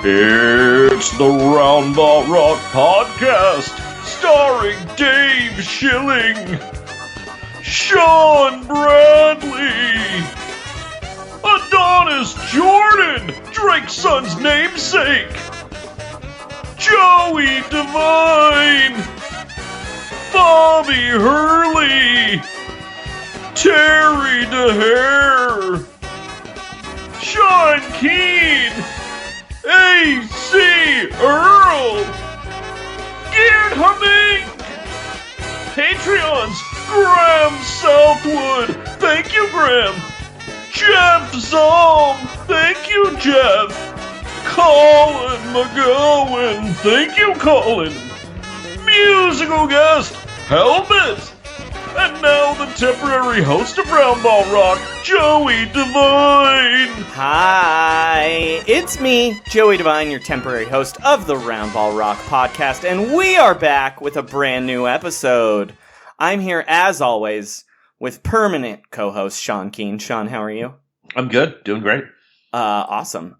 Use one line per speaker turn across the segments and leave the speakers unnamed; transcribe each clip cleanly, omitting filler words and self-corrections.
It's the Roundball Rock Podcast, starring Dave Schilling, Sean Bradley, Adonis Jordan, Drake's son's namesake, Joey Devine, Bobby Hurley, Terry DeHare, Sean Keane, A.C. Earl, Geared Humming, Patreons, Graham Southwood, thank you Graham, Jeff Zom, thank you Jeff, Colin McGowan, thank you Colin, musical guest, Helmet, and now the temporary host of Roundball Rock, Joey Devine.
Hi, it's me, Joey Devine, your temporary host of the Roundball Rock Podcast, and we are back with a brand new episode. I'm here, as always, with permanent co-host Sean Keane. Sean, how are you?
I'm good, doing great.
Awesome.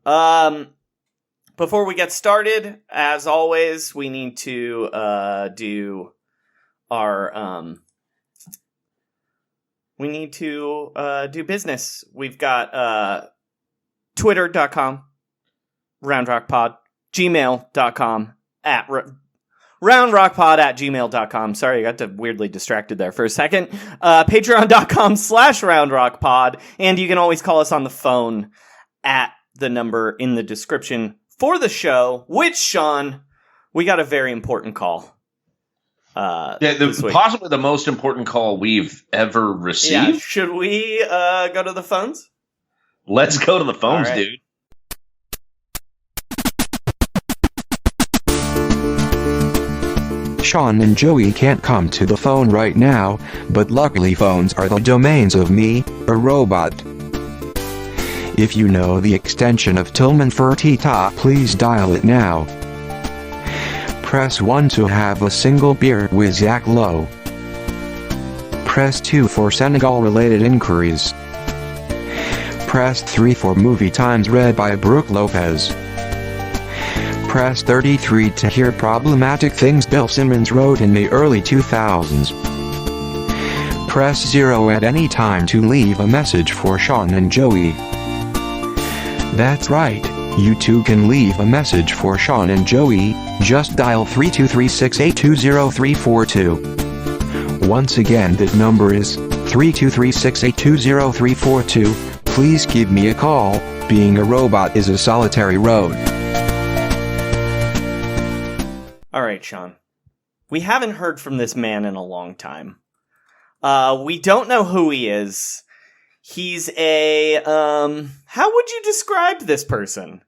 Before we get started, as always, we need to do our do business. We've got twitter.com, roundrockpod, gmail.com, at roundrockpod at gmail.com. Sorry, I got weirdly distracted there for a second. Patreon.com/roundrockpod. And you can always call us on the phone at the number in the description for the show, which, Sean, we got a very important call.
Possibly the most important call we've ever received.
Yeah. Should we go to the phones?
Let's go to the phones,
right,
dude.
Sean and Joey can't come to the phone right now, but luckily phones are the domains of me, a robot. If you know the extension of Tillman Fertitta, please dial it now. Press 1 to have a single beer with Zach Lowe. Press 2 for Senegal-related inquiries. Press 3 for movie times read by Brooke Lopez. Press 33 to hear problematic things Bill Simmons wrote in the early 2000s. Press 0 at any time to leave a message for Sean and Joey. That's right. You too can leave a message for Sean and Joey, just dial 323-682-0342. Once again, that number is 323-682-0342. Please give me a call. Being a robot is a solitary road.
Alright, Sean. We haven't heard from this man in a long time. We don't know who he is. He's a, how would you describe this person?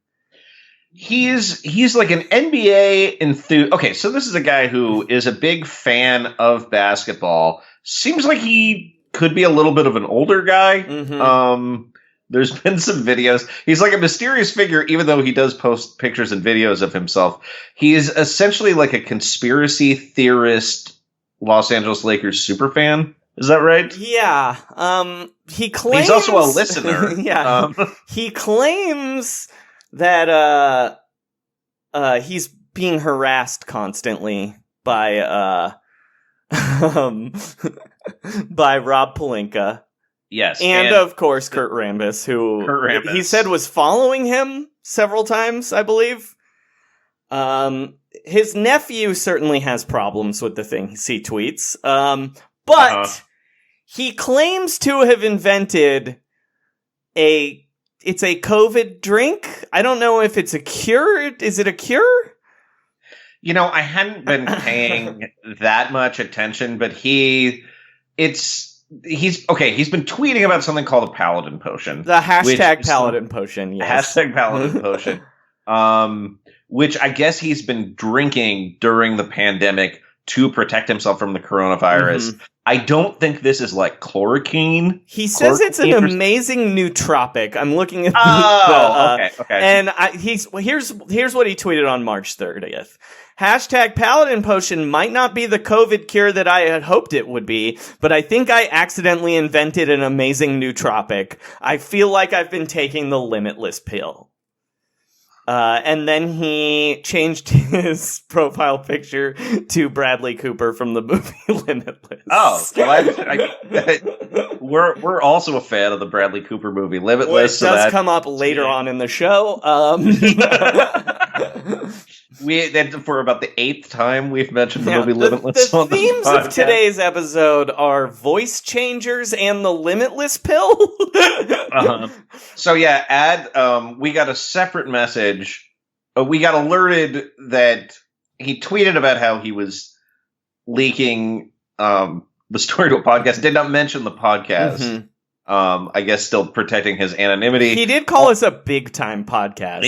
He's like an NBA enthusiast. Okay, so this is a guy who is a big fan of basketball. Seems like he could be a little bit of an older guy. Mm-hmm. There's been some videos. He's like a mysterious figure, even though he does post pictures and videos of himself. He is essentially like a conspiracy theorist, Los Angeles Lakers superfan. Is that right?
Yeah. He claims...
He's also a listener.
Yeah. He claims that he's being harassed constantly by by Rob Pelinka.
Yes.
And of course Kurt Rambis, who he said was following him several times, I believe. His nephew certainly has problems with the things he tweets. But he claims to have invented it's a COVID drink. I don't know if it's a cure. Is it a cure?
You know, I hadn't been paying that much attention, but he's been tweeting about something called a Paladin Potion.
The hashtag Paladin Potion, yes.
Hashtag Paladin Potion. Which I guess he's been drinking during the pandemic to protect himself from the coronavirus. Mm-hmm. I don't think this is like chloroquine.
He says it's an amazing nootropic. I'm looking at
okay.
And here's what he tweeted on March 30th. Hashtag Paladin Potion might not be the COVID cure that I had hoped it would be, but I think I accidentally invented an amazing nootropic. I feel like I've been taking the Limitless pill. And then he changed his profile picture to Bradley Cooper from the movie Limitless.
Oh, we're also a fan of the Bradley Cooper movie Limitless.
Well, it does come up later on in the show.
For about the 8th time we've mentioned the movie Limitless.
The themes of today's episode are voice changers and the Limitless pill.
So yeah, we got a separate message. We got alerted that he tweeted about how he was leaking the story to a podcast. Did not mention the podcast. Mm-hmm. I guess still protecting his anonymity.
He did call us a big-time podcast.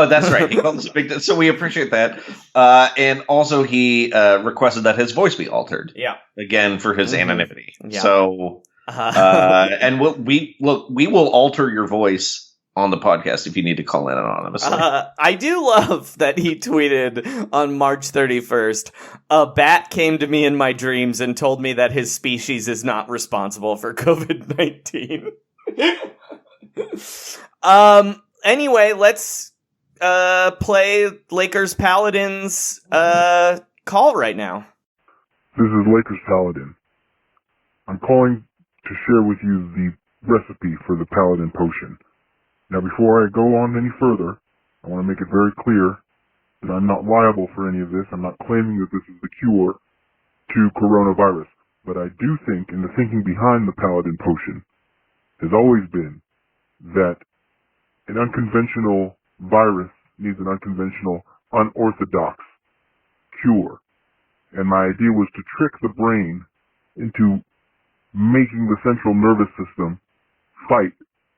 That's right. He called us a big time. So we appreciate that. And also he requested that his voice be altered.
Yeah.
Again, for his anonymity.
Yeah.
So, and we will alter your voice on the podcast if you need to call in anonymously.
I do love that he tweeted on March 31st, a bat came to me in my dreams and told me that his species is not responsible for COVID-19. Anyway, let's play Lakers Paladin's call right now.
This is Lakers Paladin. I'm calling to share with you the recipe for the Paladin potion. Now, before I go on any further, I want to make it very clear that I'm not liable for any of this. I'm not claiming that this is the cure to coronavirus. But I do think, and the thinking behind the Paladin potion has always been that an unconventional virus needs an unconventional, unorthodox cure. And my idea was to trick the brain into making the central nervous system fight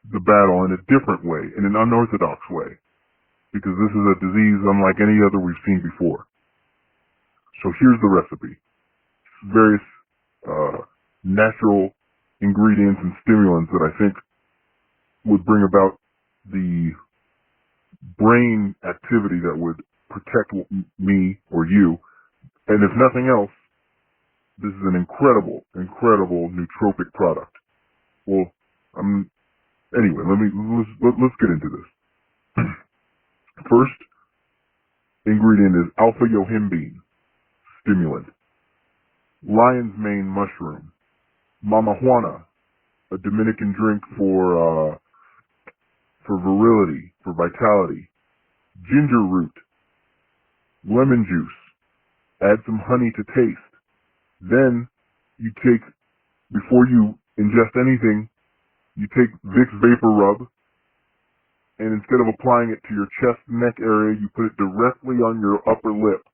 the battle in a different way, in an unorthodox way, because this is a disease unlike any other we've seen before. So here's the recipe. Various natural ingredients and stimulants that I think would bring about the brain activity that would protect me or you. And if nothing else, this is an incredible nootropic product. Well, anyway, let's get into this. First ingredient is alpha yohimbine stimulant, lion's mane mushroom, mama juana, a Dominican drink for virility, for vitality, ginger root, lemon juice, add some honey to taste. Then you take, before you ingest anything, you take Vicks Vapor Rub, and instead of applying it to your chest and neck area, you put it directly on your upper lip.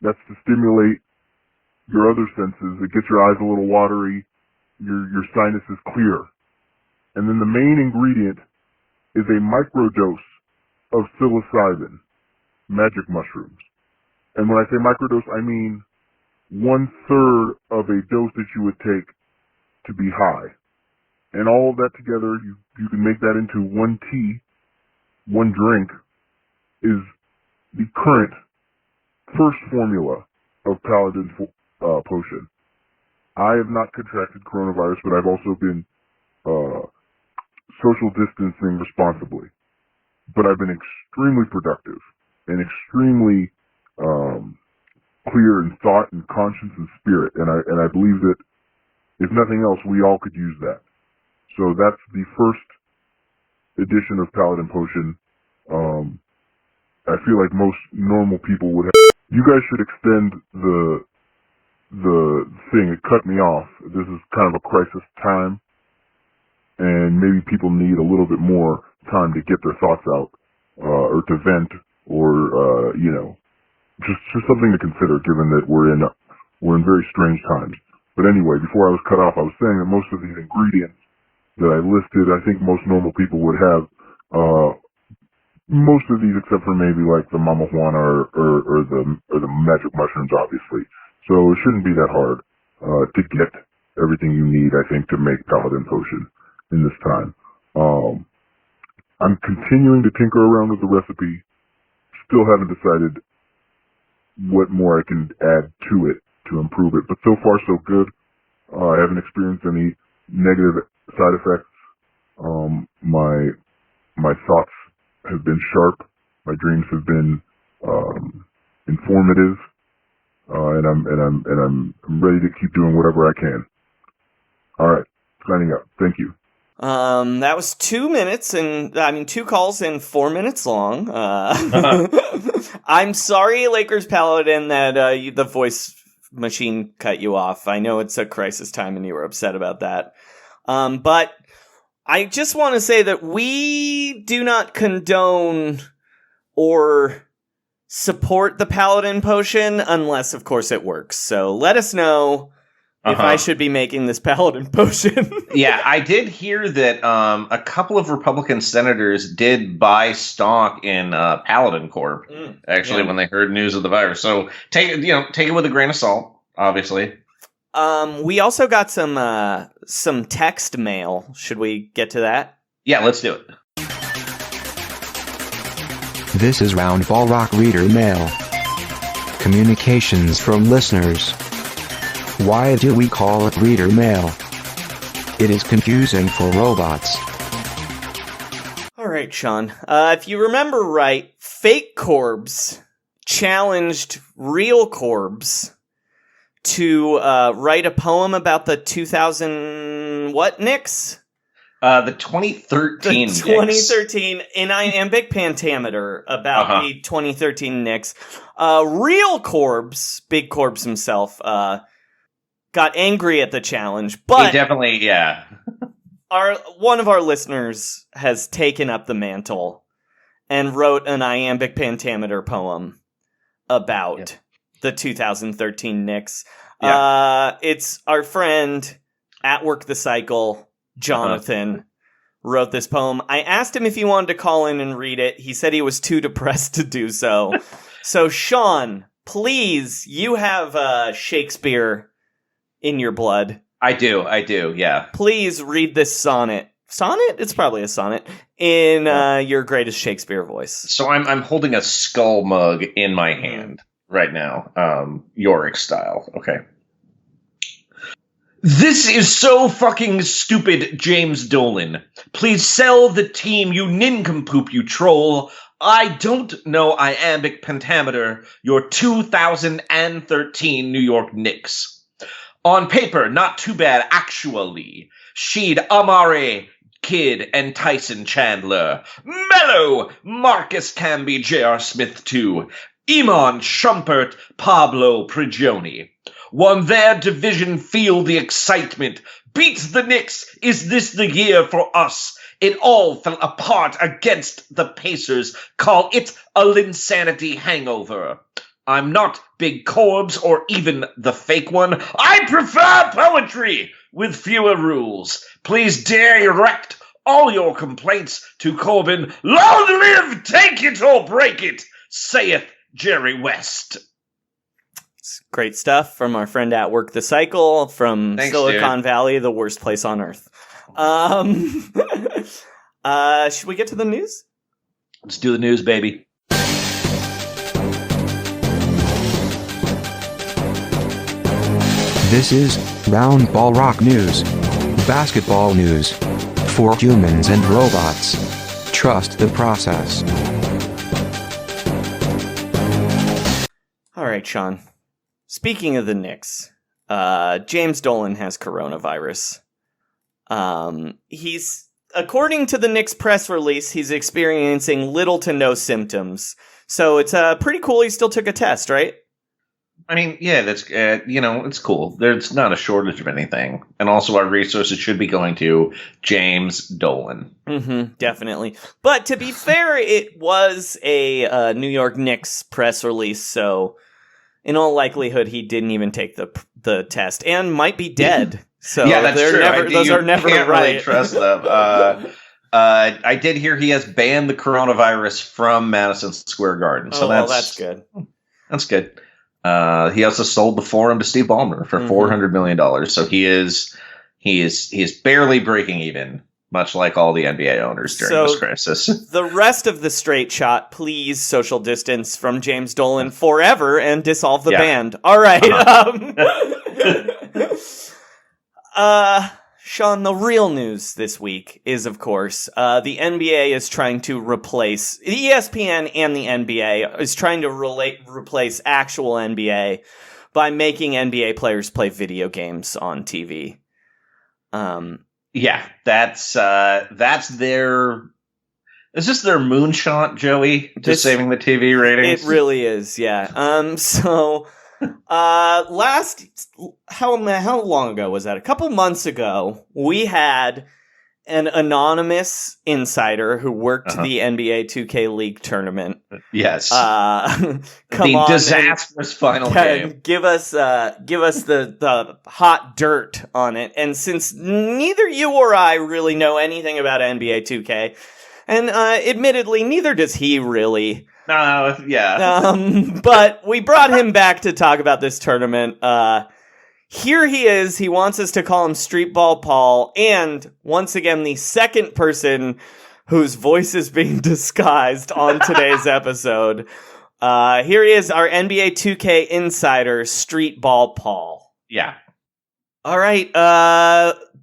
That's to stimulate your other senses. It gets your eyes a little watery, your sinuses clear. And then the main ingredient is a microdose of psilocybin, magic mushrooms. And when I say microdose, I mean 1/3 of a dose that you would take to be high. And all of that together, you can make that into one tea, one drink, is the current first formula of Paladin's potion. I have not contracted coronavirus, but I've also been social distancing responsibly. But I've been extremely productive and extremely clear in thought and conscience and spirit. And I believe that, if nothing else, we all could use that. So that's the first edition of Paladin Potion. I feel like most normal people would have. You guys should extend the thing. It cut me off. This is kind of a crisis time, and maybe people need a little bit more time to get their thoughts out, or to vent, or just something to consider, given that we're in very strange times. But anyway, before I was cut off, I was saying that most of these ingredients that I listed, I think most normal people would have most of these, except for maybe like the mama juana or the magic mushrooms, obviously. So it shouldn't be that hard to get everything you need, I think, to make Paladin Potion in this time. I'm continuing to tinker around with the recipe. Still haven't decided what more I can add to it to improve it, but so far so good. I haven't experienced any negative side effects. My thoughts have been sharp My dreams have been informative, and I'm ready to keep doing whatever I can. All right, signing up. Thank you.
That was 2 minutes 2 calls and 4 minutes long. I'm sorry, Lakers Paladin, that the voice machine cut you off. I know it's a crisis time and you were upset about that. But I just want to say that we do not condone or support the Paladin potion unless, of course, it works. So let us know if I should be making this Paladin potion.
Yeah, I did hear that a couple of Republican senators did buy stock in Paladin Corp. When they heard news of the virus. So take it with a grain of salt, obviously.
We also got some text mail. Should we get to that?
Yeah, let's do it.
This is Roundball Rock Reader Mail. Communications from listeners. Why do we call it Reader Mail? It is confusing for robots.
All right, Sean. If you remember right, fake Corbs challenged real Corbs to write a poem about the 2000 what Knicks?
The 2013
The 2013 in iambic pentameter about the 2013 Knicks. Real Corbs, Big Corbs himself, got angry at the challenge, but
he definitely, yeah.
One of our listeners has taken up the mantle and wrote an iambic pentameter poem about the 2013 Knicks.
Yeah.
It's our friend at Work the Cycle, Jonathan, wrote this poem. I asked him if he wanted to call in and read it. He said he was too depressed to do so. So, Sean, please, you have Shakespeare in your blood.
I do, yeah.
Please read this sonnet. Sonnet? It's probably a sonnet. In your greatest Shakespeare voice.
So I'm holding a skull mug in my hand right now. Yorick style. Okay. This is so fucking stupid, James Dolan. Please sell the team, you nincompoop, you troll. I don't know iambic pentameter, your 2013 New York Knicks. On paper, not too bad, actually. She'd Amare, Kidd, and Tyson Chandler. Mello, Marcus Camby, J.R. Smith, too. Iman Shumpert, Pablo Prigioni. Won their division, feel the excitement. Beat the Knicks, is this the year for us? It all fell apart against the Pacers. Call it a Linsanity hangover. I'm not Big Corbs or even the fake one. I prefer poetry with fewer rules. Please direct all your complaints to Corbin. Long live, take it or break it, saith Jerry West.
It's great stuff from our friend at Work the Cycle from Silicon Valley, the worst place on earth. Should we get to the news?
Let's do the news, baby.
This is Roundball Rock News. Basketball news. For humans and robots. Trust the process.
All right, Sean. Speaking of the Knicks, James Dolan has coronavirus. According to the Knicks press release, he's experiencing little to no symptoms. So it's pretty cool he still took a test, right?
I mean, yeah, that's, it's cool. There's not a shortage of anything. And also our resources should be going to James Dolan.
Mm-hmm, definitely. But to be fair, it was a New York Knicks press release, so in all likelihood, he didn't even take the test and might be dead. So
yeah, that's true.
Those are never
can't
right.
Really trust them. I did hear he has banned the coronavirus from Madison Square Garden. So
that's good.
That's good. He also sold the Forum to Steve Ballmer for $400 million. So he is barely breaking even, much like all the NBA owners during this crisis.
The rest of the straight shot, please social distance from James Dolan forever and dissolve the band. All right. Sean, the real news this week is, of course, the NBA is trying to replace ESPN, and the NBA is trying to replace actual NBA by making NBA players play video games on TV.
Yeah, that's their. Is this their moonshot, Joey, to saving the TV ratings?
It really is, yeah. So, how long ago was that? A couple months ago, we had an anonymous insider who worked the NBA 2K League tournament.
Yes.
The
disastrous final game.
Give us the hot dirt on it. And since neither you or I really know anything about NBA 2K, and admittedly, neither does he really.
Yeah.
But we brought him back to talk about this tournament. Here he is. He wants us to call him Streetball Paul. And once again, the second person whose voice is being disguised on today's episode. Here he is, our NBA 2K insider, Streetball Paul.
Yeah.
All right.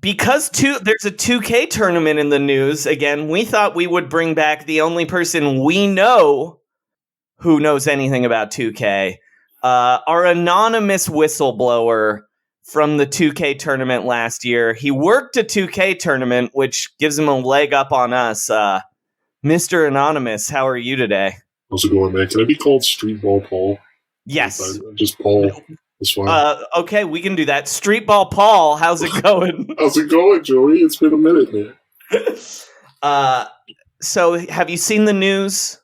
Because there's a 2K tournament in the news, again, we thought we would bring back the only person we know who knows anything about 2K. Our anonymous whistleblower from the 2K tournament last year. He worked a 2K tournament, which gives him a leg up on us. Mr. Anonymous, how are you today?
How's it going, man? Can I be called Streetball Paul?
Yes.
Just Paul. That's fine.
Okay, we can do that. Streetball Paul, how's it going?
How's it going, Joey? It's been a minute, man.
So have you seen the news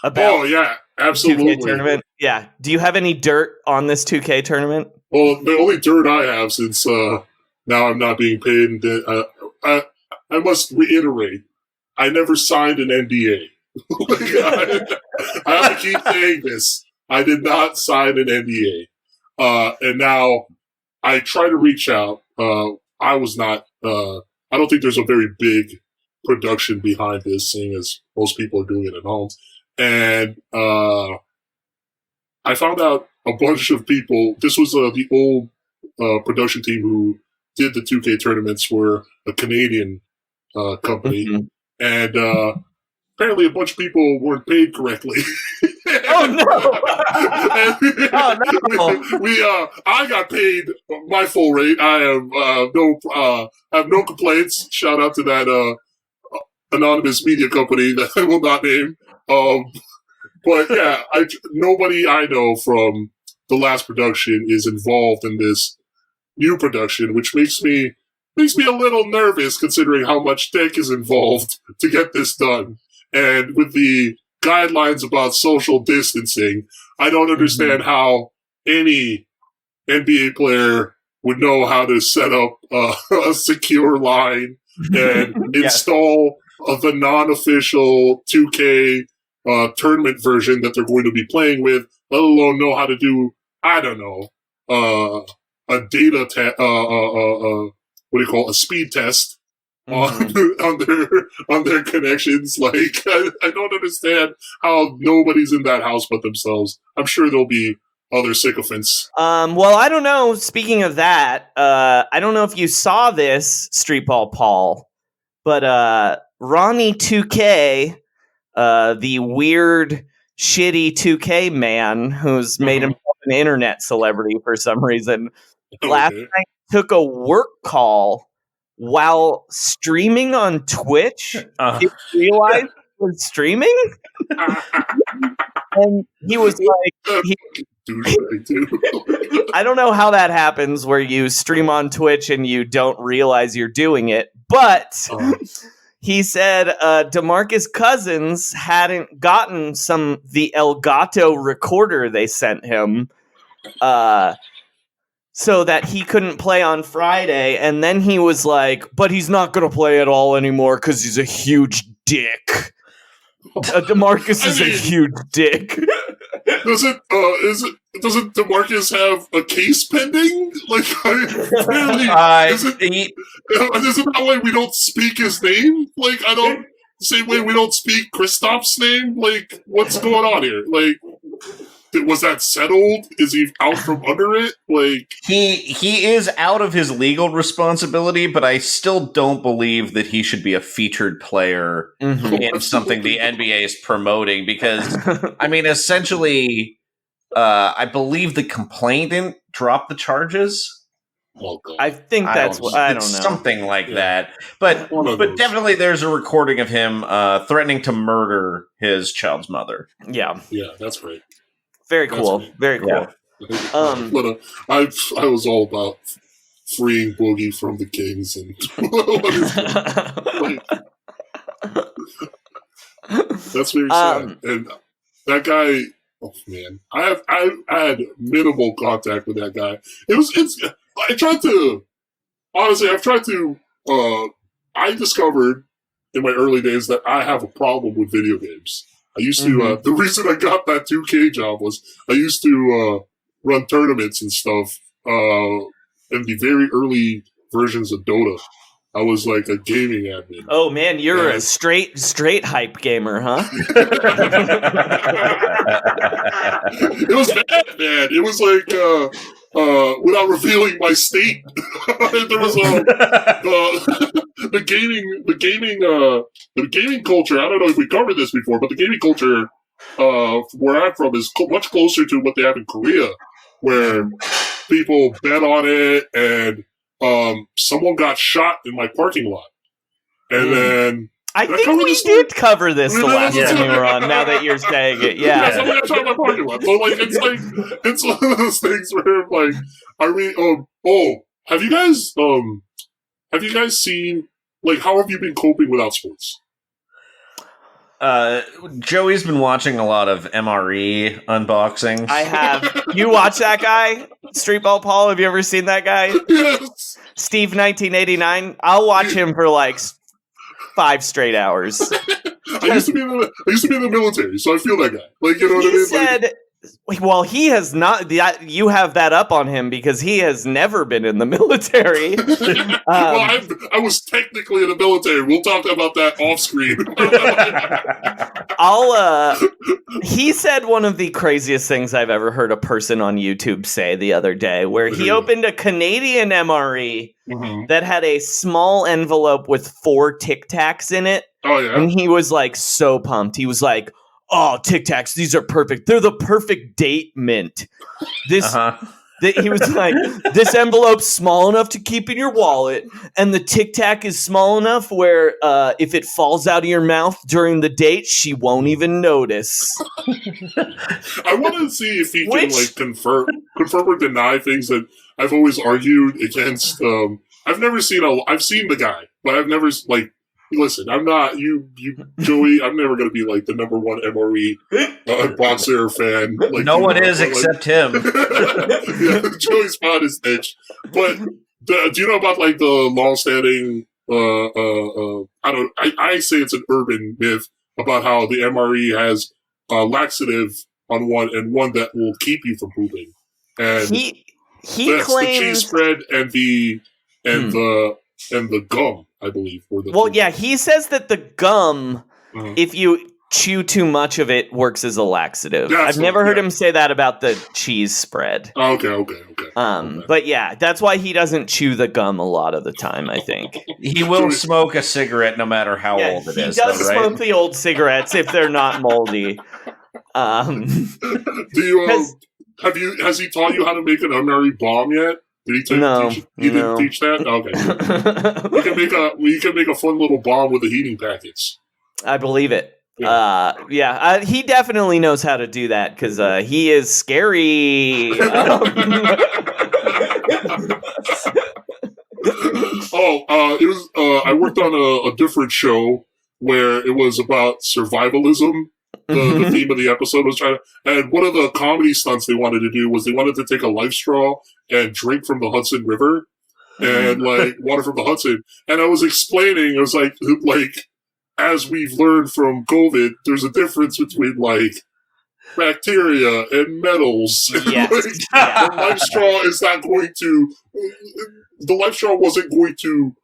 about?
Oh yeah, absolutely.
2K tournament? Yeah. Do you have any dirt on this 2K tournament?
Well, the only dirt I have, since now I'm not being paid, I must reiterate, I never signed an NDA. I have to keep saying this. I did not sign an NDA. And now I try to reach out. I was not, I don't think there's a very big production behind this, seeing as most people are doing it at home. And I found out a bunch of people, this was the old production team who did the 2K tournaments, were a Canadian company. Mm-hmm. And apparently a bunch of people weren't paid correctly.
Oh no!
I got paid my full rate. I have no complaints. Shout out to that anonymous media company that I will not name. But yeah, nobody I know from the last production is involved in this new production, which makes me a little nervous considering how much tech is involved to get this done. And with the guidelines about social distancing, I don't understand how any NBA player would know how to set up a secure line and install the non-official 2K tournament version that they're going to be playing with, let alone know how to do, I don't know, a data a speed test on their connections. Like, I don't understand how nobody's in that house but themselves. I'm sure there'll be other sycophants.
Well, I don't know. Speaking of that, I don't know if you saw this, Streetball Paul, but Ronnie 2K, the weird, shitty 2K man who's made himself an internet celebrity for some reason, last night took a work call while streaming on Twitch. He realized he was streaming? And he was like... I don't know how that happens where you stream on Twitch and you don't realize you're doing it, but he said DeMarcus Cousins hadn't gotten the Elgato recorder they sent him, so that he couldn't play on Friday, and then he was like, but he's not going to play at all anymore because he's a huge dick. DeMarcus is a huge dick.
Doesn't DeMarcus have a case pending? Like, isn't that why we don't speak his name? Like, the same way we don't speak Kristaps' name? Like, what's going on here? Like, Was that settled? Is he out from under it? Like
he is out of his legal responsibility, but I still don't believe that he should be a featured player in something the NBA is promoting because, I mean, essentially, I believe the complainant dropped the charges.
I think that's what I don't know.
Something like that. But definitely there's a recording of him threatening to murder his child's mother.
Yeah.
Yeah, that's great.
Very cool. Very cool.
Yeah.
But I was all about freeing Boogie from the Kings and that's very sad. And that guy, oh man, I had minimal contact with that guy. I discovered in my early days that I have a problem with video games. I used to, the reason I got that 2K job was I used to run tournaments and stuff in the very early versions of Dota. I was like a gaming admin.
Oh man, you're a straight hype gamer, huh?
It was bad, man. It was like without revealing my state, there was the gaming culture. I don't know if we covered this before, but the gaming culture where I'm from is much closer to what they have in Korea, where people bet on it and someone got shot in my parking lot. And then
I think we did cover this the last time we were on, now that you're saying it. Yeah.
Someone got shot in my parking lot. So it's one of those things where like, have you guys seen, like, how have you been coping without sports?
Joey's been watching a lot of MRE unboxings.
I have. You watch that guy? Streetball Paul, have you ever seen that guy?
Yes.
Steve 1989? I'll watch him for like 5 straight hours.
I used to be in the military, so I feel that guy. Like, you know what I mean?
He said, well, he has not. You have that up on him because he has never been in the military.
Well, I was technically in the military. We'll talk about that off screen.
He said one of the craziest things I've ever heard a person on YouTube say the other day, where he opened a Canadian MRE that had a small envelope with 4 Tic Tacs in it.
Oh yeah,
and he was like so pumped. He was like, "Oh, Tic Tacs, these are perfect. They're the perfect date mint." He was like, "This envelope's small enough to keep in your wallet, and the Tic Tac is small enough where if it falls out of your mouth during the date, she won't even notice."
I want to see if he can like confirm or deny things that I've always argued against. I've seen the guy, but I've never like. Listen, I'm not you, Joey. I'm never going to be like the number one MRE boxer fan. Like,
no one is except him.
Yeah, Joey's found his niche. But do you know about like the long-standing? I say it's an urban myth about how the MRE has laxative on one and one that will keep you from pooping. And
he
that's
claims
the cheese spread and the gum. I believe.
He says that the gum, if you chew too much of it, works as a laxative. I've never heard him say that about the cheese spread.
Okay.
But yeah, that's why he doesn't chew the gum a lot of the time, I think.
He will smoke a cigarette no matter how old it is.
He does smoke the old cigarettes if they're not moldy.
Has he taught you how to make an MRE bomb yet? Did he didn't teach that? Okay. You can make a fun little bomb with the heating packets.
I believe it. Yeah. He definitely knows how to do that because he is scary.
I worked on a different show where it was about survivalism. The theme of the episode was and one of the comedy stunts they wanted to do was they wanted to take a life straw and drink from the Hudson River and like water from the Hudson. And I was explaining, it was like as we've learned from COVID, there's a difference between like bacteria and metals.
Yes.
The life straw is not going to. The life straw wasn't going to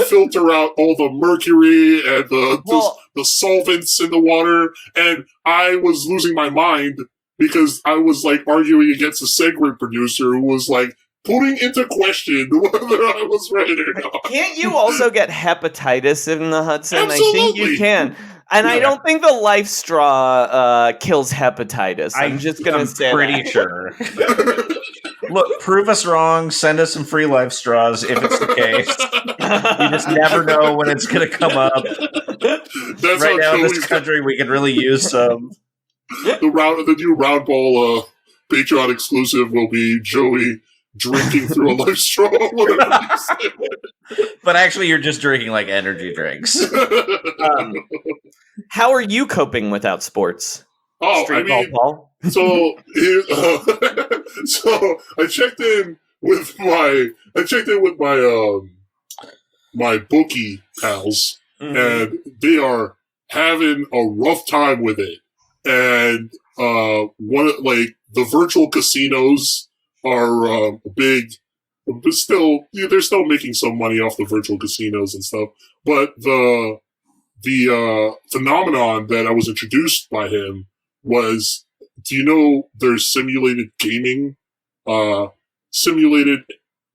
filter out all the mercury and the solvents in the water, and I was losing my mind because I was like arguing against a segment producer who was like putting into question whether I was right or not.
Can't you also get hepatitis in the Hudson?
Absolutely.
I think you can. And I don't think the life straw kills hepatitis. I'm just going to say
pretty sure. Look, prove us wrong. Send us some free life straws if it's the case. You just never know when it's going to come up.
That's
right now in this
Joey's
country, we could really use some.
The new round ball Patreon exclusive will be Joey drinking through a life straw.
But actually, you're just drinking like energy drinks.
How are you coping without sports?
Oh,
Street ball.
So, so I checked in with my my bookie pals, and they are having a rough time with it. And the virtual casinos are big, but still they're still making some money off the virtual casinos and stuff. But the phenomenon that I was introduced by him was, do you know there's simulated gaming, simulated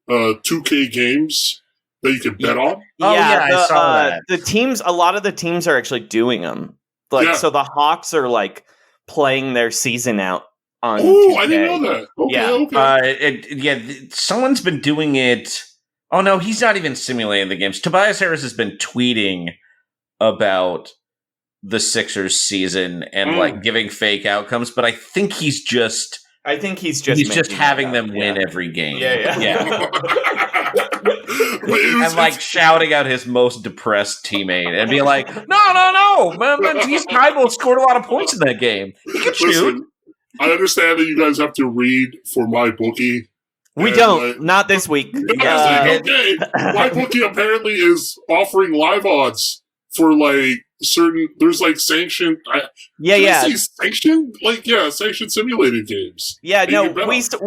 2K games that you can bet on?
I saw that.
The teams, a lot of the teams are actually doing them. So the Hawks are like playing their season out on 2K.
I didn't know that. Okay.
Someone's been doing it. Oh no, he's not even simulating the games. Tobias Harris has been tweeting about the Sixers season and like giving fake outcomes, but I think he's just having them win every game. Yeah. And like shouting out his most depressed teammate and be like, no, Matisse Thybulle scored a lot of points in that game. He can shoot.
I understand that you guys have to read for my bookie.
We don't. Not this week.
Okay. My bookie apparently is offering live odds for like certain. There's like sanctioned. Sanctioned? Sanctioned simulated games.
Yeah, no,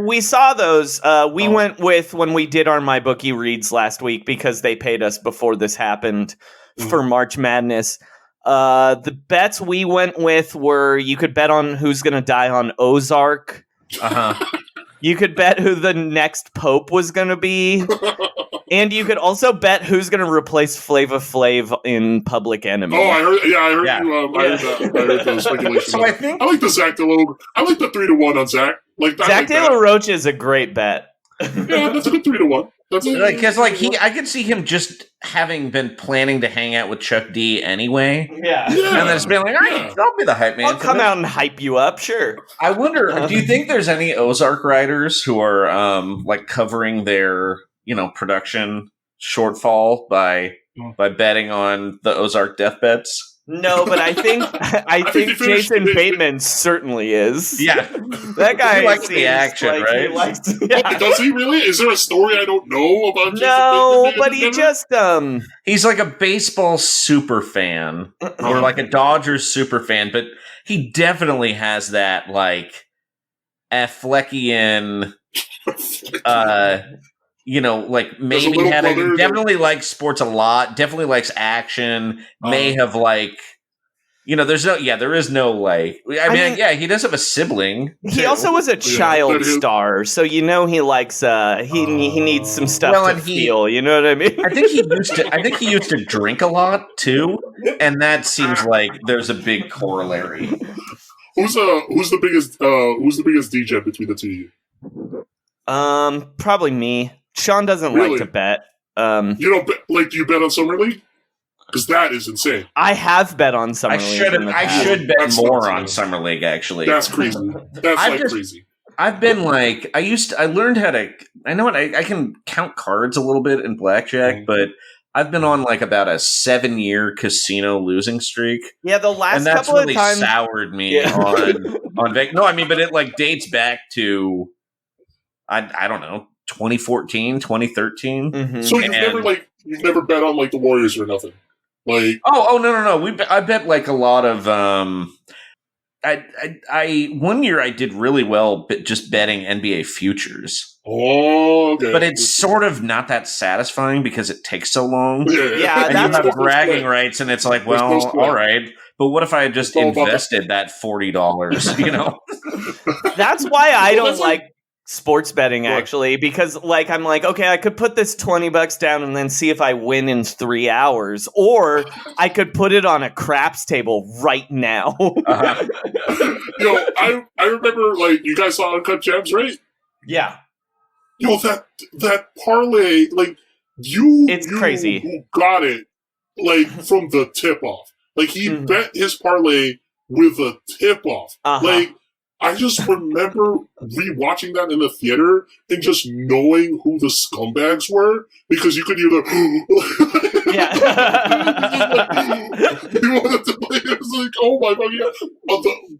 we saw those. We went with when we did our MyBookie reads last week because they paid us before this happened for March Madness. The bets we went with were you could bet on who's going to die on Ozark. You could bet who the next Pope was going to be. And you could also bet who's going to replace Flava Flav in Public Enemy.
Oh, I heard those speculations.
So I
like the Zach DeLoach. I like the 3-1 on Zach.
Zach De La Rocha is a great bet.
Yeah, that's a good 3-1.
Because I could see him just having been planning to hang out with Chuck D anyway.
Yeah.
And then just being like, I'll be the hype man.
I'll come out and hype you up, sure.
I wonder, do you think there's any Ozark writers who are like covering their production shortfall by betting on the Ozark death bets?
No, but I think Jason Bateman certainly is.
Yeah,
that guy
likes the action, right?
Does he really? Is there a story I don't know about?
No,
Jason Bateman?
but he just
he's like a baseball super fan or like a Dodgers super fan, but he definitely has that like Affleckian like maybe definitely likes sports a lot, definitely likes action, may have like, there is no like, he does have a sibling.
He also was a child star, so he likes, he needs some stuff to feel, you know what I mean?
I think he used to drink a lot too, and that seems like there's a big corollary.
Who's the biggest DJ between the two of you?
Probably me. Sean doesn't like to bet.
You don't bet, do you bet on Summer League? Because that is insane.
I have bet on Summer League.
I should bet more on Summer League, actually.
That's crazy. That's crazy.
I've been like, I learned how to, I can count cards a little bit in blackjack, but I've been on like about a 7-year casino losing streak.
Yeah, the last couple
really
of times
soured me on Vegas. No, but it like dates back to, I don't know, 2014, 2013.
Mm-hmm. So you've never bet on like the Warriors or nothing? Like
no. I bet like a lot of I 1 year I did really well just betting NBA futures.
Oh, okay.
But it's sort of not that satisfying because it takes so long.
Yeah,
and you have bragging rights, and it's like, well, all right. but what if I had just
It's all about
invested that $40? You know,
That's why I don't
that's
like sports betting,
What?
actually, because like I'm like, okay, I could put this $20 down and then see if I win in 3 hours, or I could put it on a craps table right now.
uh-huh.
Yo, I remember, like, you guys saw Uncut Gems, right?
Yeah.
Yo, that parlay, like, you
crazy.
got it, like, from the tip-off. Like, he bet his parlay with a tip-off.
Uh-huh.
Like, I just remember rewatching that in the theater and just knowing who the scumbags were, because you could hear the
Yeah.
you wanted to play. It was like, oh my god, yeah.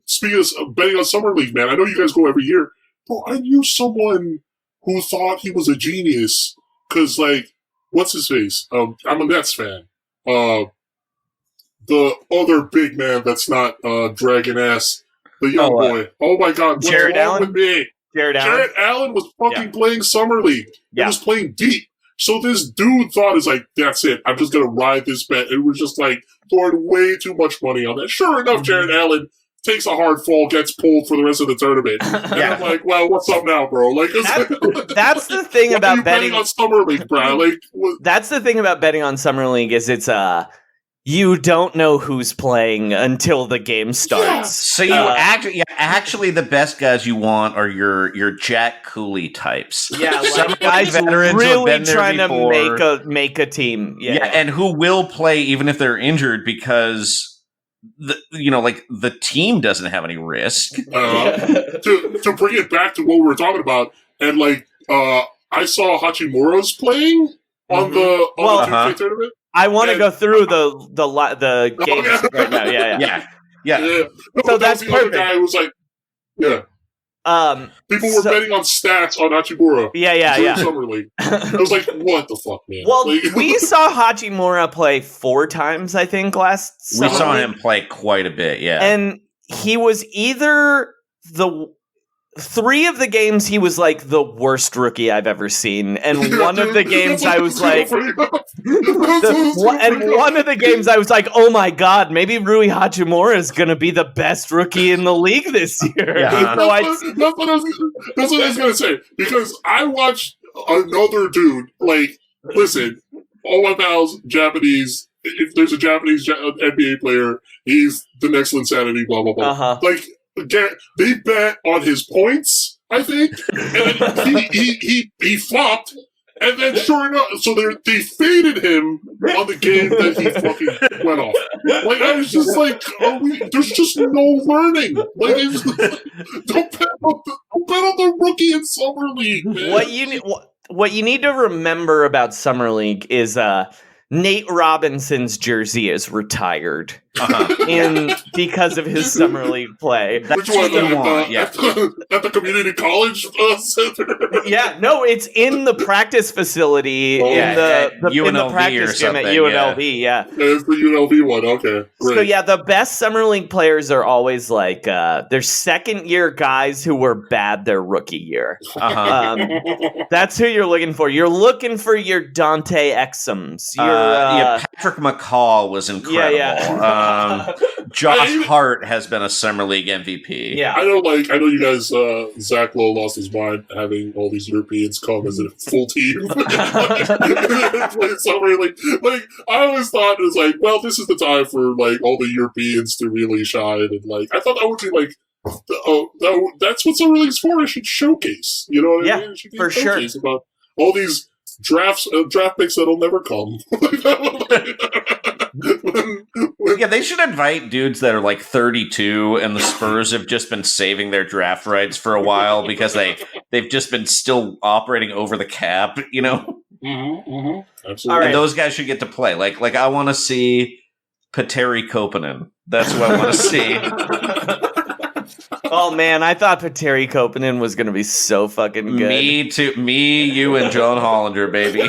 Speaking of betting on Summer League, man, I know you guys go every year. Bro, I knew someone who thought he was a genius because, like, what's his face? I'm a Nets fan. The other big man that's not dragging ass, the young boy. Oh my god, what's
Jared
wrong
Allen?
with me?
Jared Allen.
Jared Allen was fucking playing Summer League.
Yeah.
He was playing deep. So this dude thought, is like, that's it. I'm just going to ride this bet. It was just like throwing way too much money on that. Sure enough, Jared Allen takes a hard fall, gets pulled for the rest of the tournament. And I'm like, well, what's up now, bro? Like,
That's the thing
what
about
are you betting on Summer League, bro? Like,
That's the thing about betting on Summer League is it's you don't know who's playing until the game starts.
So you actually the best guys you want are your Jack Cooley types.
Yeah,
Some
like guys
veterans who have
really
been there
trying
before.
to make a team. Yeah.
And who will play even if they're injured because the team doesn't have any risk.
to bring it back to what we were talking about, and like I saw Hachimura's playing on the 2K tournament.
I want to go through the games right now. Yeah.
So
that's
the
perfect.
other guy who was like, people were betting on stats on Hachimura.
Yeah.
Summer League. I was like, what the fuck, man?
Well,
like,
we saw Hachimura play 4 times, I think, last
We
summer.
saw him play quite a bit, yeah.
And he was either 3 of the games he was like the worst rookie I've ever seen, and one of the games I was like, one of the games I was like, oh my god, maybe Rui Hachimura is gonna be the best rookie in the league this year.
Yeah.
That's what I was gonna say, because I watched another dude. Like, listen, all my pals, Japanese. If there's a Japanese NBA player, he's the next Linsanity. Blah blah blah. Like. They bet on his points, I think, and then he flopped, and then sure enough, so they faded him on the game that he fucking went off. Like, I was just like, there's just no learning. Like, don't bet on the rookie in Summer League, man.
What you need to remember about Summer League is Nate Robinson's jersey is retired because of his Summer League play.
Which one? At the community college center?
Yeah, no, it's in the practice facility in the practice gym at UNLV. Yeah,
it's the UNLV one. Okay, great.
So yeah, the best Summer League players are always like they're second year guys who were bad their rookie year. That's who you're looking for. You're looking for your Dante Exums.
Patrick McCall was incredible. Josh Hart has been a Summer League MVP.
Yeah,
I know you guys. Zach Lowe lost his mind having all these Europeans come as a full team. Summer League. Like, I always thought it was like, well, this is the time for like all the Europeans to really shine, and like I thought that would be like. That's what Summer League's for. It should showcase, you know what I mean? It should be
for sure.
About all these draft picks that'll never come.
Yeah, they should invite dudes that are like 32, and the Spurs have just been saving their draft rights for a while because they've just been still operating over the cap, you know.
Absolutely.
And those guys should get to play. Like I want to see Petteri Koponen. That's what I want to see.
Oh man, I thought Petteri Koponen was going to be so fucking good.
Me too. Me, you, and John Hollander, baby.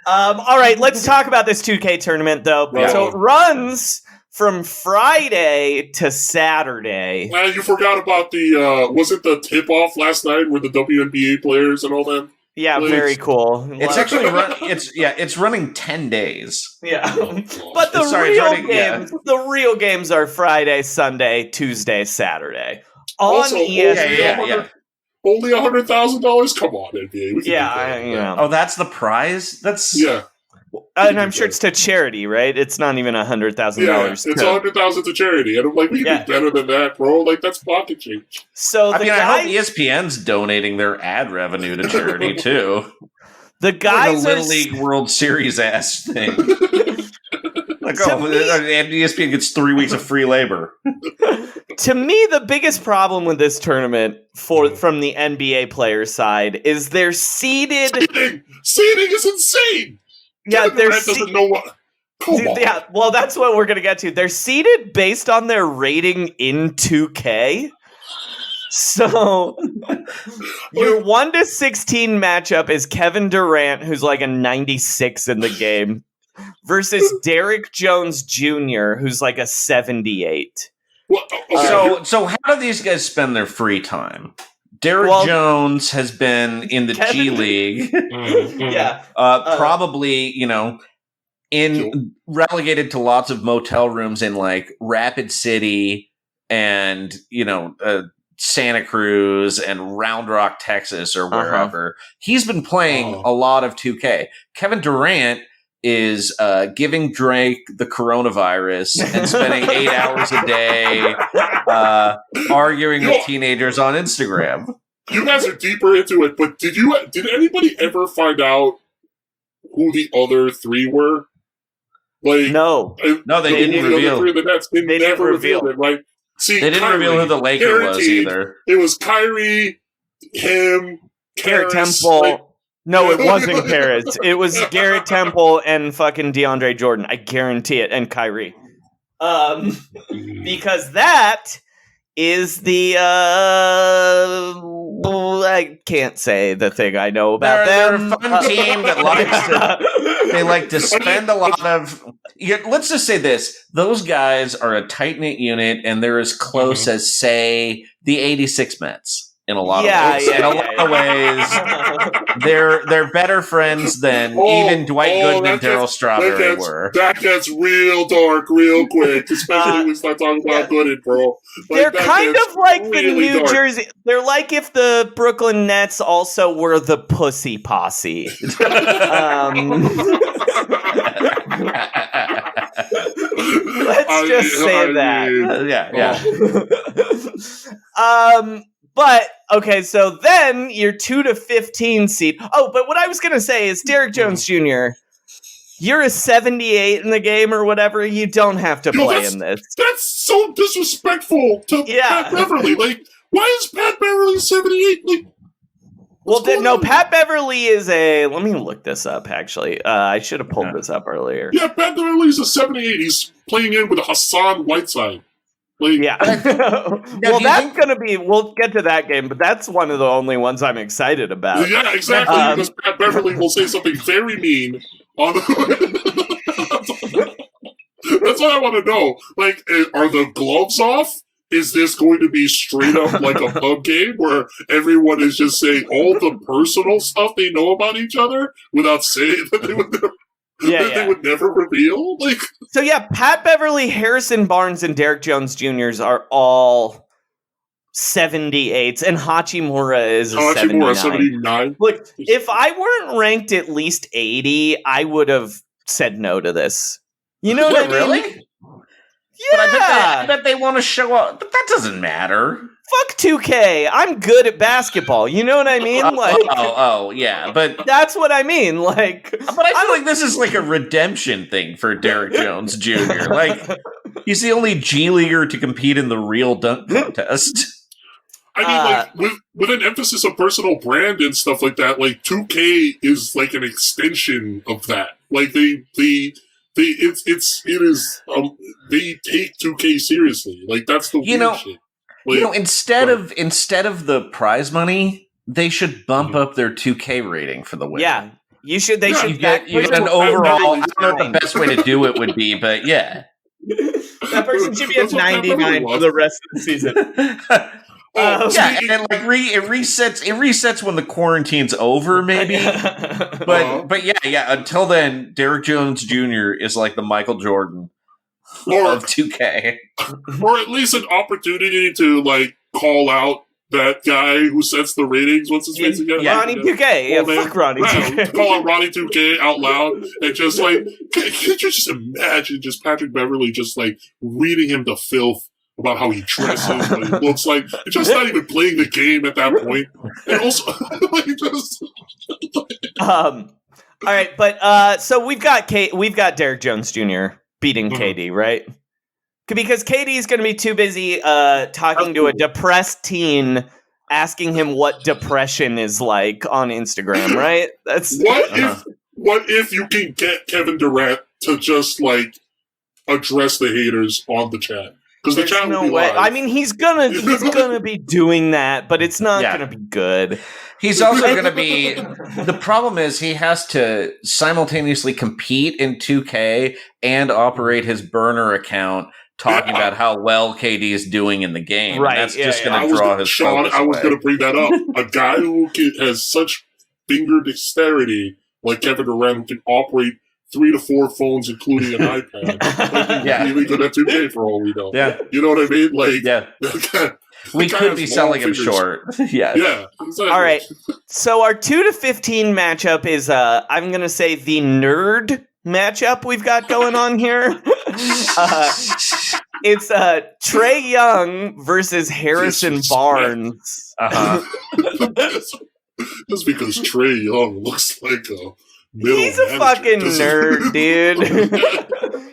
All right, let's talk about this 2K tournament, though.
Yeah.
So it runs from Friday to Saturday.
You forgot about the, was it the tip-off last night with the WNBA players and all that?
Yeah,
Like,
very cool.
It's actually it's running 10 days.
Yeah. But the real games are Friday, Sunday, Tuesday, Saturday. On
Also,
ESPN.
only $100,000? Come on, NBA. We can do that.
Oh, that's the prize? That's
And I'm sure it's to charity, right? It's not even $100,000.
Yeah, it's $100,000 to charity. And I'm like, we can do better than that, bro. Like, that's pocket change.
So
I hope ESPN's donating their ad revenue to charity too.
The guys
like a Little League World Series ass thing. Like, and ESPN gets 3 weeks of free labor.
To me, the biggest problem with this tournament from the NBA player side is they're seeded.
Seeding is insane.
Yeah,
they're doesn't know what. Come on.
Yeah, well, that's what we're gonna get to. They're seeded based on their rating in 2K. So your 1-16 matchup is Kevin Durant, who's like a 96 in the game, versus Derrick Jones Jr., who's like a 78.
Well, okay.
So how do these guys spend their free time? Derrick Jones has been in the G League. Probably, relegated to lots of motel rooms in like Rapid City and, Santa Cruz and Round Rock, Texas or wherever. He's been playing a lot of 2K. Kevin Durant is giving Drake the coronavirus and spending 8 hours a day arguing with teenagers on Instagram.
You guys are deeper into it, but did anybody ever find out who the other three were? Like,
no,
they didn't reveal.
They never revealed it, right? See,
they didn't reveal who the Laker was either.
It was Kyrie, him,
Garrett
Karis,
Temple. No, it wasn't Karis. It was Garrett Temple and fucking DeAndre Jordan. I guarantee it. And Kyrie. Because that is the I can't say the thing I know about them.
They're a fun team that likes to spend a lot of. Let's just say this: those guys are a tight knit unit, and they're as close as, say, the '86 Mets. In a lot of ways. In a lot of ways, they're better friends than even Dwight Gooden and Darryl Strawberry were.
That gets real dark real quick, especially when we start talking about Gooden, bro.
They're kind of like the New Jersey. They're like if the Brooklyn Nets also were the Pussy Posse. Let's just say that. But, okay, so then your 2-15 seed. Oh, but what I was going to say is Derrick Jones Jr., you're a 78 in the game or whatever. You don't have to play in this.
That's so disrespectful to Pat Beverly. Like, why is Pat Beverly 78? Like,
Pat Beverly is a... Let me look this up, actually. I should have pulled this up earlier.
Yeah, Pat Beverly's a 78. He's playing in with Hassan Whiteside. Like,
that's going to be... We'll get to that game, but that's one of the only ones I'm excited about.
Yeah, exactly, because Pat Beverly will say something very mean on the... That's what I want to know. Like, are the gloves off? Is this going to be straight up like a pub game where everyone is just saying all the personal stuff they know about each other without saying that they would never... they would never reveal? Like,
so Pat Beverly, Harrison Barnes, and Derrick Jones Jr.'s are all 78s, and Hachimura is a 79. Look, if I weren't ranked at least 80, I would have said no to this. You know what I mean?
Really?
Yeah.
But I bet they want to show up. But that doesn't matter.
Fuck 2K. I'm good at basketball. You know what I mean?
Yeah, but
that's what I mean. Like,
but I feel like this is like a redemption thing for Derrick Jones Jr. Like, he's the only G leaguer to compete in the real dunk contest.
I mean, like with an emphasis on personal brand and stuff like that. Like 2K is like an extension of that. Like they take 2K seriously. Like that's the weird shit. Like,
instead of the prize money, they should bump up their 2K rating for the win.
Yeah, you should. They should
get an overall. I don't know what the best way to do it would be, but yeah,
that person should be at 99 for the rest of the season.
Yeah, and like it resets when the quarantine's over, maybe. But yeah. Until then, Derek Jones Jr. is like the Michael Jordan of 2K,
or at least an opportunity to like call out that guy who sets the ratings. What's his face again?
Ronnie 2K. Yeah, fuck Ronnie 2K.
Call out Ronnie 2K out loud and just like, can you just imagine just Patrick Beverly just like reading him the filth about how he dresses, what he looks like, and just not even playing the game at that point. And also, like, just.
All right, but so we've got Derek Jones Jr. beating KD, right? Because KD is going to be too busy talking to a depressed teen, asking him what depression is like on Instagram, right? That's
what if you can get Kevin Durant to just like address the haters on the chat? Because the chat will be live.
I mean, he's gonna be doing that, but it's not gonna be good.
He's also going to be. The problem is he has to simultaneously compete in 2K and operate his burner account, talking about how well KD is doing in the game.
Right?
That's just going to draw his focus
I was
away.
going to bring that up. A guy who has such finger dexterity, like Kevin Durant, who can operate 3 to 4 phones, including an iPad. Like, really good at 2K for all we know.
Yeah,
you know what I mean? Like,
we could be selling him short.
Yeah, exactly.
All right. So our 2 to 15 matchup is, I'm gonna say, the nerd matchup we've got going on here. It's Trae Young versus Harrison Barnes.
Just because Trae Young looks like a
he's a fucking nerd, dude.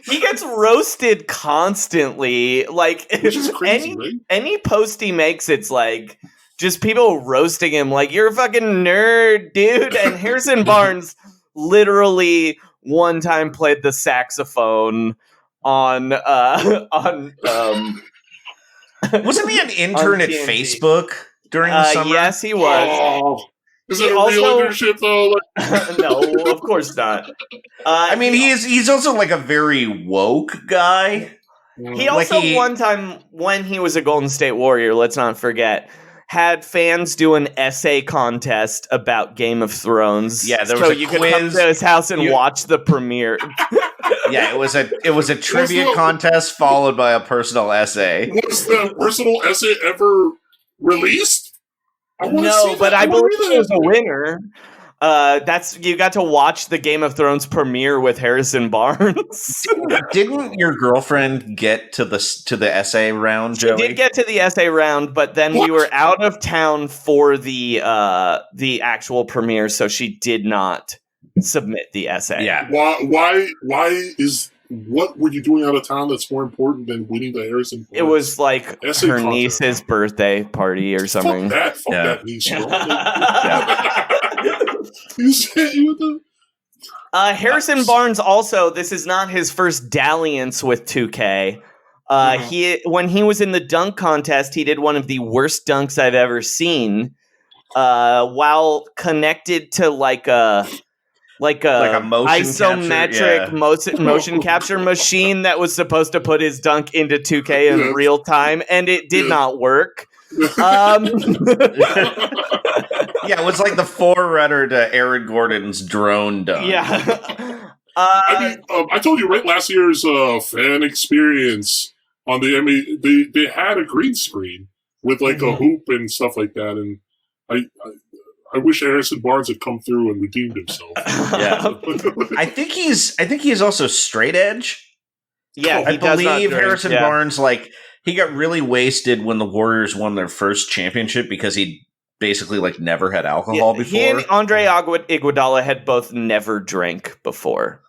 He gets roasted constantly. Like,
which is crazy, right?
Any post he makes, it's like just people roasting him, like, you're a fucking nerd, dude. And Harrison Barnes literally one time played the saxophone on
wasn't he an intern at Facebook during the summer?
Yes, he was.
Oh. Is it a real internship though?
No, of course not.
I mean, he's also like a very woke guy.
He also one time when he was a Golden State Warrior, let's not forget, had fans do an essay contest about Game of Thrones.
Yeah, there was a
you
quiz.
could come to his house and watch the premiere.
Yeah, it was a trivia contest followed by a personal essay.
Was the personal essay ever released?
No, but I believe it was a winner. You got to watch the Game of Thrones premiere with Harrison Barnes.
Didn't your girlfriend get to the essay round, Joey?
She did get to the essay round, but then we were out of town for the actual premiere, so she did not submit the essay.
Yeah.
Why is what were you doing out of town that's more important than winning the Harrison Barnes?
It was like
essay
her
contest.
Niece's birthday party or something.
Fuck that niece.
Harrison Barnes also, this is not his first dalliance with 2K. When he was in the dunk contest, he did one of the worst dunks I've ever seen. While connected to like a
motion
isometric motion capture machine that was supposed to put his dunk into 2K in real time, and it did not work.
Yeah, it was like the forerunner to Aaron Gordon's drone dunk.
Yeah.
I told you right last year's fan experience on the NBA, they had a green screen with like a hoop and stuff like that, and I wish Harrison Barnes had come through and redeemed himself.
Yeah, I think he's also straight edge.
Yeah,
I believe Harrison Barnes, like, he got really wasted when the Warriors won their first championship because he basically like never had alcohol before.
He and Andre Iguodala had both never drank before.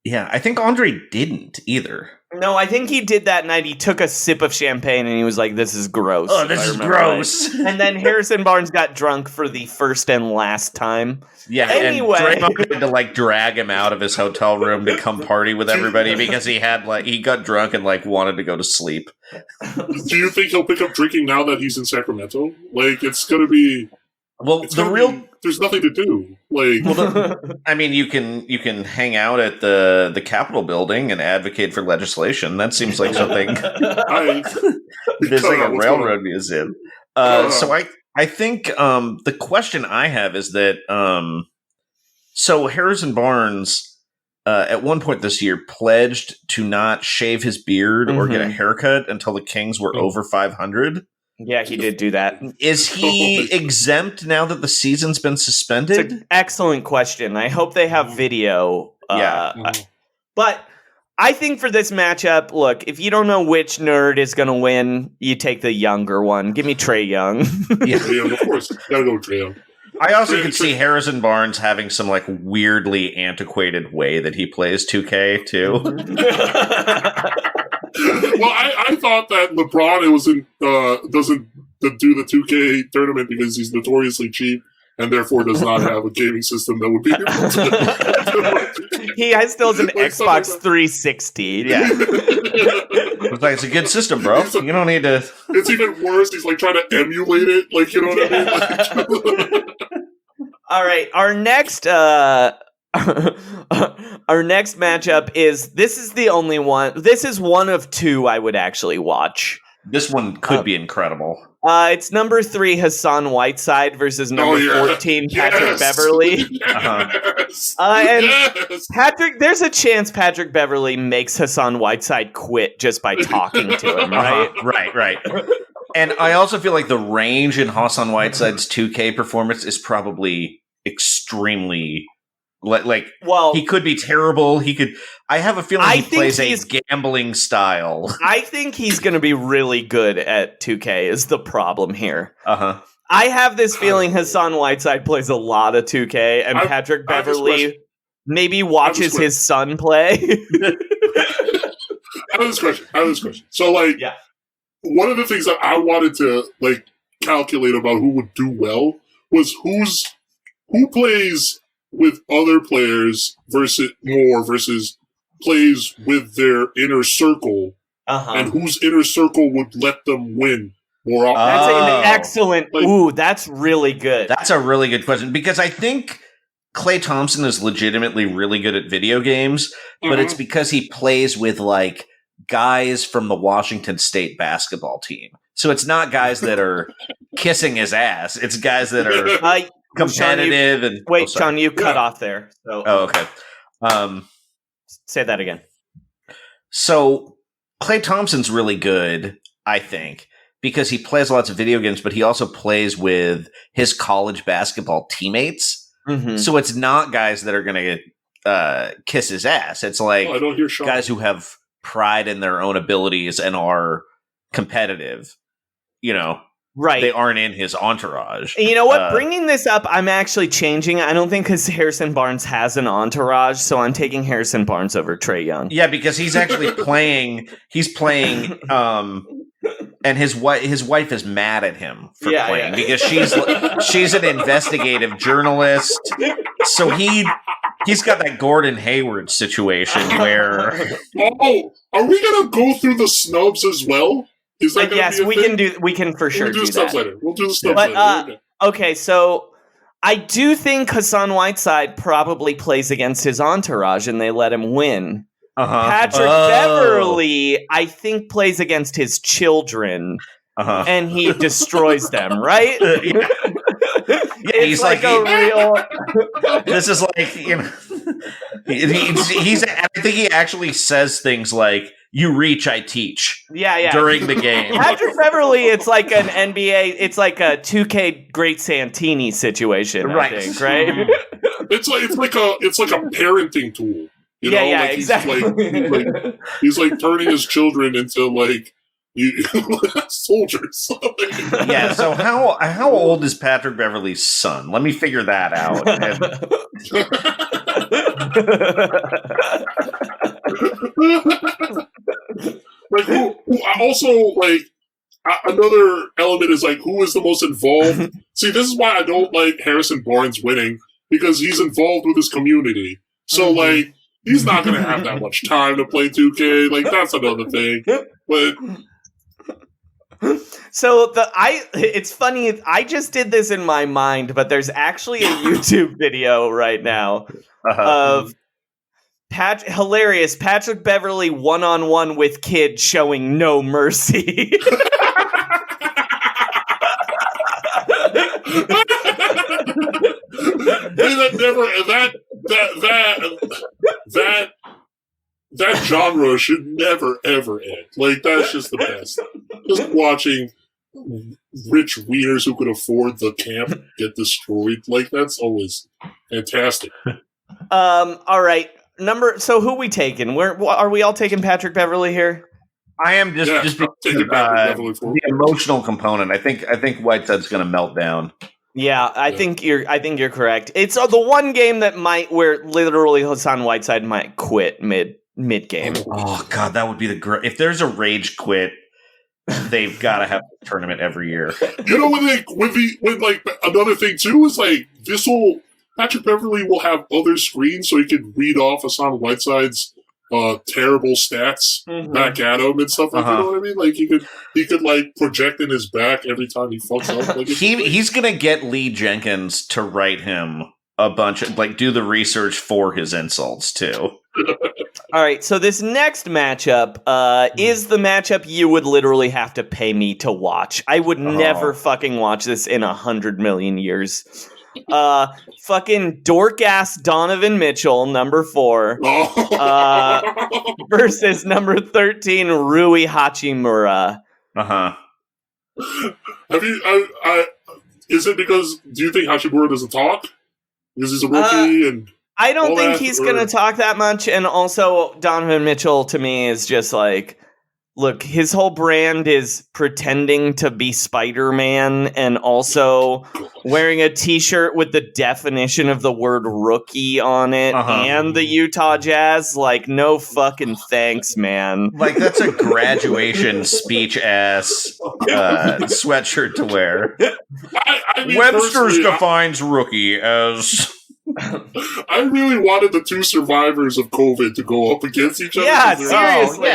Yeah, I think Andre didn't either.
No, I think he did that night. He took a sip of champagne and he was like, this is gross.
Oh, this is gross.
Right. And then Harrison Barnes got drunk for the first and last time.
Yeah,
anyway.
And Draymond had to like drag him out of his hotel room to come party with everybody because he got drunk and like wanted to go to sleep.
Do you think he'll pick up drinking now that he's in Sacramento? Like, it's going to be...
Well,
there's nothing to do. Like,
I mean, you can hang out at the Capitol building and advocate for legislation. That seems like something. Visiting a railroad museum. So I think the question I have is that so Harrison Barnes at one point this year pledged to not shave his beard or get a haircut until the Kings were over 500.
Yeah, he did do that.
Is he exempt now that the season's been suspended?
It's an excellent question. I hope they have video. But I think for this matchup, look, if you don't know which nerd is going to win, you take the younger one. Give me Trae Young.
Trae Young, of course. Gotta go with Trae Young.
I also could see Harrison Barnes having some like weirdly antiquated way that he plays 2K too.
Well, I thought that LeBron doesn't do the 2K tournament because he's notoriously cheap and therefore does not have a gaming system that would be able to.
He still has an Xbox 360. Yeah.
It's a good system, bro. You don't need to.
It's even worse. He's like trying to emulate it. Like, you know what I mean? Like,
all right. Our next matchup this is the only one. This is one of two I would actually watch.
This one could be incredible.
It's number 3 Hassan Whiteside versus number 14 Patrick Beverly.
Yes.
And Patrick, there's a chance Patrick Beverly makes Hassan Whiteside quit just by talking to him, right?
Right. And I also feel like the range in Hassan Whiteside's 2K performance is probably extremely he could be terrible. He could. I have a feeling he plays a gambling style.
I think he's going to be really good at 2K. Is the problem here? I have this feeling Hassan Whiteside plays a lot of 2K, and Patrick Beverly maybe watches his son play.
I have this question. So, one of the things that I wanted to calculate about who would do well was who plays with other players versus plays with their inner circle, and whose inner circle would let them win more often.
That's an excellent. That's really good.
That's a really good question because I think Klay Thompson is legitimately really good at video games, but it's because he plays with guys from the Washington State basketball team. So it's not guys that are kissing his ass. It's guys that are competitive.
Sean, you cut off there. So.
Oh, okay.
Say that again.
So Klay Thompson's really good, I think, because he plays lots of video games, but he also plays with his college basketball teammates. So it's not guys that are going to kiss his ass. It's guys who have pride in their own abilities and are competitive. Right. They aren't in his entourage.
You know what? Bringing this up, I'm actually changing. I don't think because Harrison Barnes has an entourage, so I'm taking Harrison Barnes over Trae Young.
Yeah, because he's actually playing. He's playing, and his wife is mad at him for playing because she's an investigative journalist. So he's got that Gordon Hayward situation where.
Oh, are we gonna go through the snubs as well?
Yes, we can for sure do that.
Later. We'll do the stuff later.
Okay, so I do think Hassan Whiteside probably plays against his entourage and they let him win. Patrick Beverly, I think, plays against his children and he destroys them, right?
He's like a real. This is he's. I think he actually says things like, "You reach, I teach."
Yeah.
During the game,
Patrick Beverly, it's like an NBA. It's like a 2K Great Santini situation, right? I think, right?
It's like a parenting tool.
Exactly.
He's turning his children into soldiers.
Yeah. So how old is Patrick Beverly's son? Let me figure that out.
Another element is who is the most involved. See, this is why I don't like Harrison Barnes winning, because he's involved with his community. So he's not going to have that much time to play 2K. That's another thing. But
So it's funny. I just did this in my mind, but there's actually a YouTube video right now of hilarious Patrick Beverly one-on-one with kid showing no mercy.
That genre should never ever end. Like, that's just the best. Just watching rich wieners who could afford the camp get destroyed, like, that's always fantastic.
All right. So who we taking? Are we all taking Patrick Beverly here?
I am just
taking Patrick Beverly for
the emotional component. I think Whiteside's going to melt down.
Yeah, I think you're correct. It's the one game that where literally Hassan Whiteside might quit mid game.
Oh God, that would be if there's a rage quit, they've got to have a tournament every year.
You know, when like another thing too is like this whole Patrick Beverly will have other screens so he can read off Hassan Whiteside's terrible stats back at him and stuff like that. You know what I mean? Like he could like project in his back every time he fucks up. Like,
he's gonna get Lee Jenkins to write him a bunch of do the research for his insults too.
All right, so this next matchup is the matchup you would literally have to pay me to watch. I would never fucking watch this in 100 million years. Fucking dork-ass Donovan Mitchell, number 4, versus number 13, Rui Hachimura.
Have you? Is it because? Do you think Hachimura doesn't talk? Because he's a rookie and.
I don't think he's going to talk that much, and also Donovan Mitchell to me is just like, look, his whole brand is pretending to be Spider-Man and also wearing a t-shirt with the definition of the word rookie on it and the Utah Jazz. Like, no fucking thanks, man.
Like, that's a graduation speech-ass sweatshirt to wear.
I mean,
Webster's defines rookie as...
I really wanted the two survivors of COVID to go up against each other.
Yeah, seriously.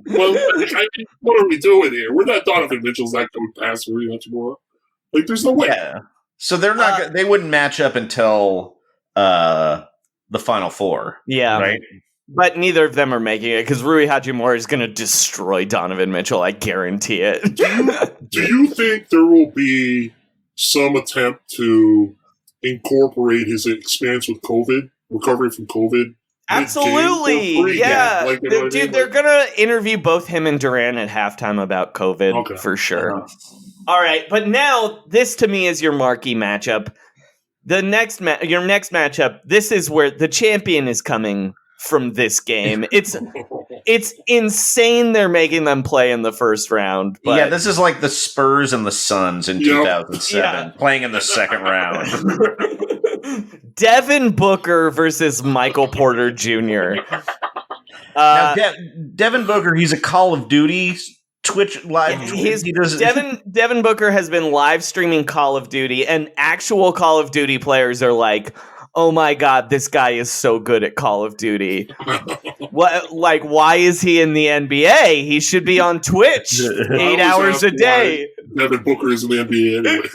Well, what are we doing here? We're not Donovan Mitchell's not going past Rui Hachimura. Like, there's no way.
Yeah. So they're not. They wouldn't match up until the Final Four.
Yeah.
Right.
But neither of them are making it because Rui Hachimura is going to destroy Donovan Mitchell. I guarantee it.
Do you think there will be some attempt to incorporate his experience with COVID, recovery from COVID?
Absolutely, yeah. Like, dude, they're gonna interview both him and Durant at halftime about COVID for sure. All right, but now this to me is your marquee matchup. Your next matchup. This is where the champion is coming from. This game, it's insane. They're making them play in the first round. But
yeah, this is like the Spurs and the Suns in 2007 playing in the second round.
Devin Booker versus Michael Porter Jr.
Now, Devin Booker, he's a Call of Duty Twitch live.
Devin Booker has been live streaming Call of Duty, and actual Call of Duty players are like, "Oh my god, this guy is so good at Call of Duty. What? Like, why is he in the NBA? He should be on Twitch 8 hours a day."
Devin Booker is in the NBA anyway.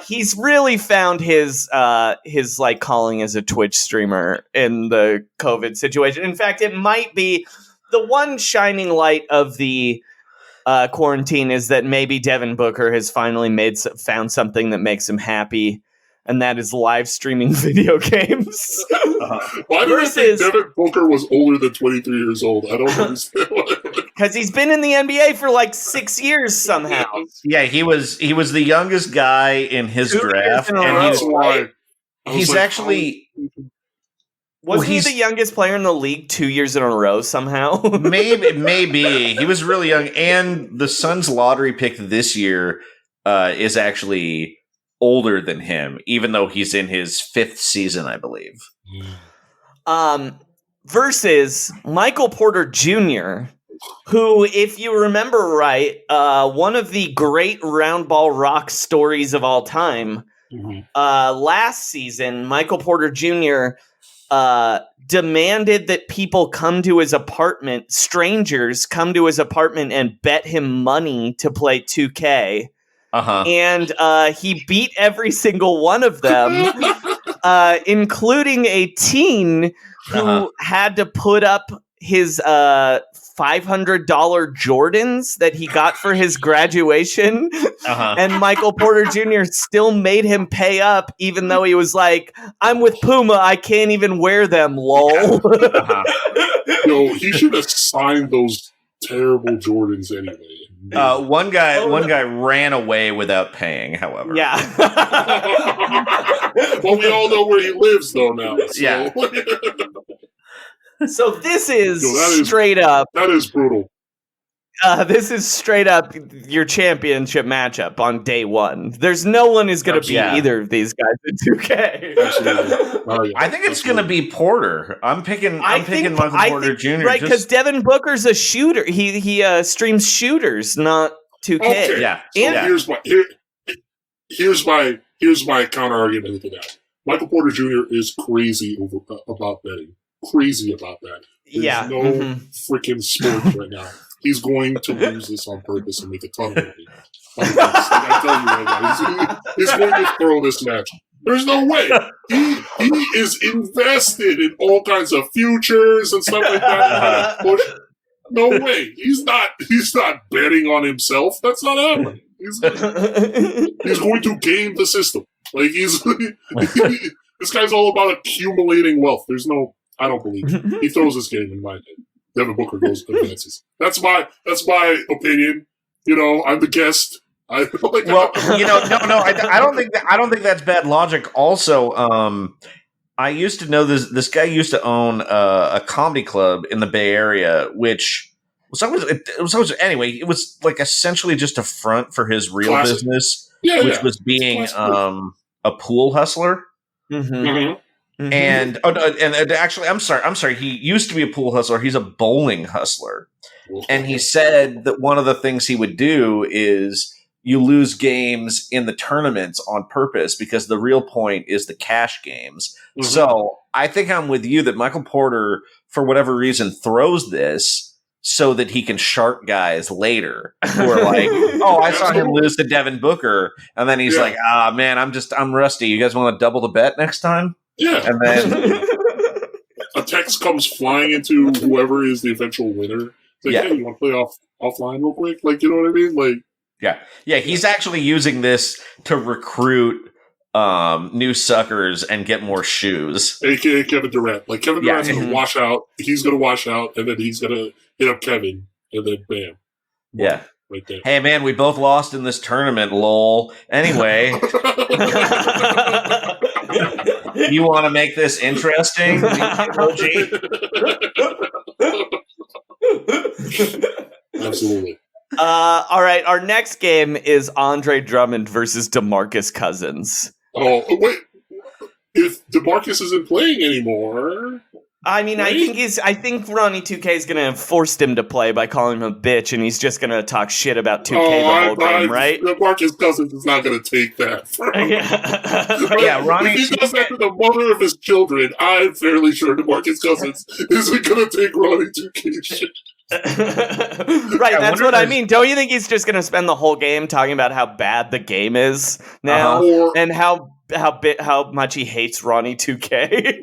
He's really found his like calling as a Twitch streamer in the COVID situation. In fact, it might be the one shining light of the quarantine is that maybe Devin Booker has finally found something that makes him happy, and that is live streaming video games.
Why do I think Devin Booker was older than 23 years old? I don't understand.
Because he's been in the NBA for like 6 years somehow.
Yeah, he was the youngest guy in his draft, and he's actually.
Was he the youngest player in the league 2 years in a row somehow?
maybe. He was really young, and the Suns lottery pick this year is actually older than him, even though he's in his 5th season, I believe.
Versus Michael Porter Jr., who, if you remember right, one of the great round ball rock stories of all time, last season, Michael Porter Jr., demanded that people come to his apartment, strangers come to his apartment and bet him money to play 2K. And he beat every single one of them, including a teen who had to put up his $500 Jordans that he got for his graduation. And Michael Porter Jr. still made him pay up, even though he was like, I'm with Puma, I can't even wear them, lol.
Yo, he should have signed those terrible Jordans anyway.
One guy ran away without paying, however.
Yeah.
Well, we all know where he lives, though, now. So.
Yeah.
So this is straight up.
That is brutal.
This is straight up your championship matchup on day one. There's no one who's going to beat either of these guys in 2K.
Absolutely.
I think it's going to be Porter. I'm picking Michael Porter Jr.
Right, because Devin Booker's a shooter. He streams shooters, not 2K.
Okay.
Yeah.
So here's my counter argument to that. Michael Porter Jr. is crazy about betting. Crazy about that. There's no freaking sports right now. He's going to lose this on purpose and make a ton of money. I tell you right now, he's going to throw this match. There's no way. He is invested in all kinds of futures and stuff like that. No way. He's not betting on himself. That's not happening. He's going to game the system. Like this guy's all about accumulating wealth. I don't believe it. He throws this game in my head. Devin Booker advances. That's my opinion. You know, I'm the guest. I don't think that's bad logic.
Also, I used to know this guy used to own a comedy club in the Bay Area, which was always anyway. It was like essentially just a front for his real business, which was being a pool hustler. And actually, I'm sorry. He used to be a pool hustler. He's a bowling hustler. And he said that one of the things he would do is you lose games in the tournaments on purpose because the real point is the cash games. So I think I'm with you that Michael Porter, for whatever reason, throws this so that he can shark guys later who are like, oh, I saw him lose to Devin Booker. And then he's like, man, I'm rusty. You guys want to double the bet next time?
Yeah.
And then
a text comes flying into whoever is the eventual winner. It's like, hey, you want to play offline real quick? Like, you know what I mean? Like,
yeah. He's actually using this to recruit new suckers and get more shoes.
AKA Kevin Durant. Like, Kevin Durant's going to wash out. He's going to wash out, and then he's going to hit up Kevin, and then bam.
Yeah.
Right there.
Hey, man, we both lost in this tournament, lol. Anyway. You want to make this interesting?
Absolutely.
All right, our next game is Andre Drummond versus DeMarcus Cousins.
Oh, wait. If DeMarcus isn't playing anymore...
I mean, right? I think Ronnie 2K is going to have forced him to play by calling him a bitch, and he's just going to talk shit about 2K the whole game, right?
DeMarcus Cousins is not going to take that from him.
Ronnie.
If he does that to the mother of his children, I'm fairly sure DeMarcus Cousins isn't going to take Ronnie 2K shit.
Right, that's what I mean. Don't you think he's just going to spend the whole game talking about how bad the game is now, and how much he hates Ronnie 2K?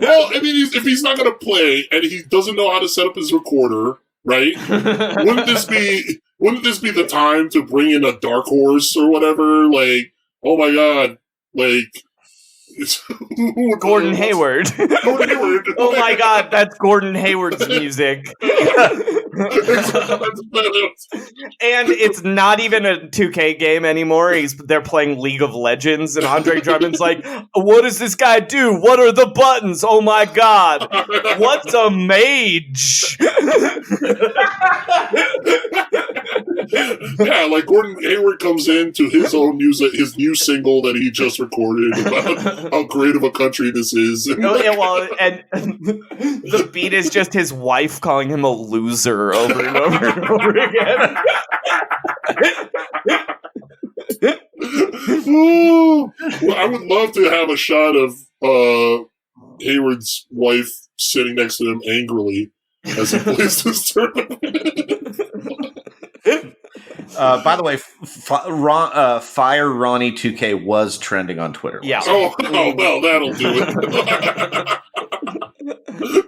Well, I mean, if he's not going to play and he doesn't know how to set up his recorder, right? Wouldn't this be the time to bring in a dark horse or whatever? Like, oh my god, like
Gordon Hayward.
Gordon Hayward.
Oh my god, that's Gordon Hayward's music. And it's not even a 2K game anymore. They're playing League of Legends, and Andre Drummond's like, what does this guy do? What are the buttons? Oh my god. What's a mage?
Yeah, like Gordon Hayward comes into his own music, his new single that he just recorded about how great of a country this is.
And the beat is just his wife calling him a loser over and over and over again.
Well, I would love to have a shot of Hayward's wife sitting next to him angrily as he plays this tournament.
By the way, Fire Ronnie 2K was trending on Twitter.
Yeah.
Oh, well, that'll do it.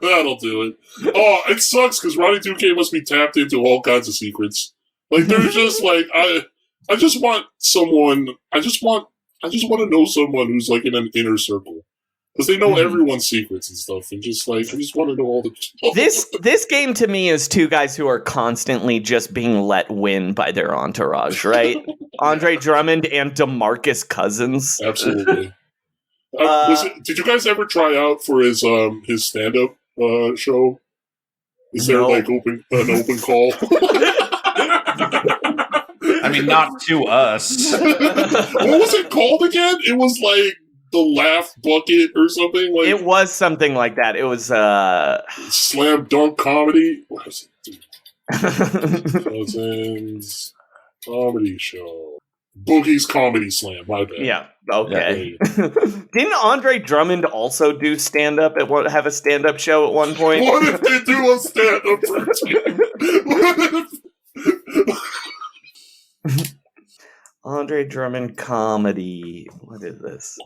That'll do it. Oh, it sucks because Ronnie 2K must be tapped into all kinds of secrets. Like, they're just like, I just want someone, I just want to know someone who's like in an inner circle. Because they know everyone's secrets and stuff, and just like, I just want to know all the...
This game to me is two guys who are constantly just being let win by their entourage, right? Andre Drummond and DeMarcus Cousins.
Absolutely. Did you guys ever try out for his stand-up show? Is there like an open call?
I mean, not to us.
What was it called again? It was like the Laugh Bucket or something. Like
it was something like that. It was
Slam Dunk Comedy. What was it? Cousins Comedy Show. Boogie's Comedy Slam. My bad.
Yeah. Okay. Yeah. Didn't Andre Drummond also do stand-up have a stand-up show at one point?
What if they do a stand-up routine?
Andre Drummond comedy. What is this?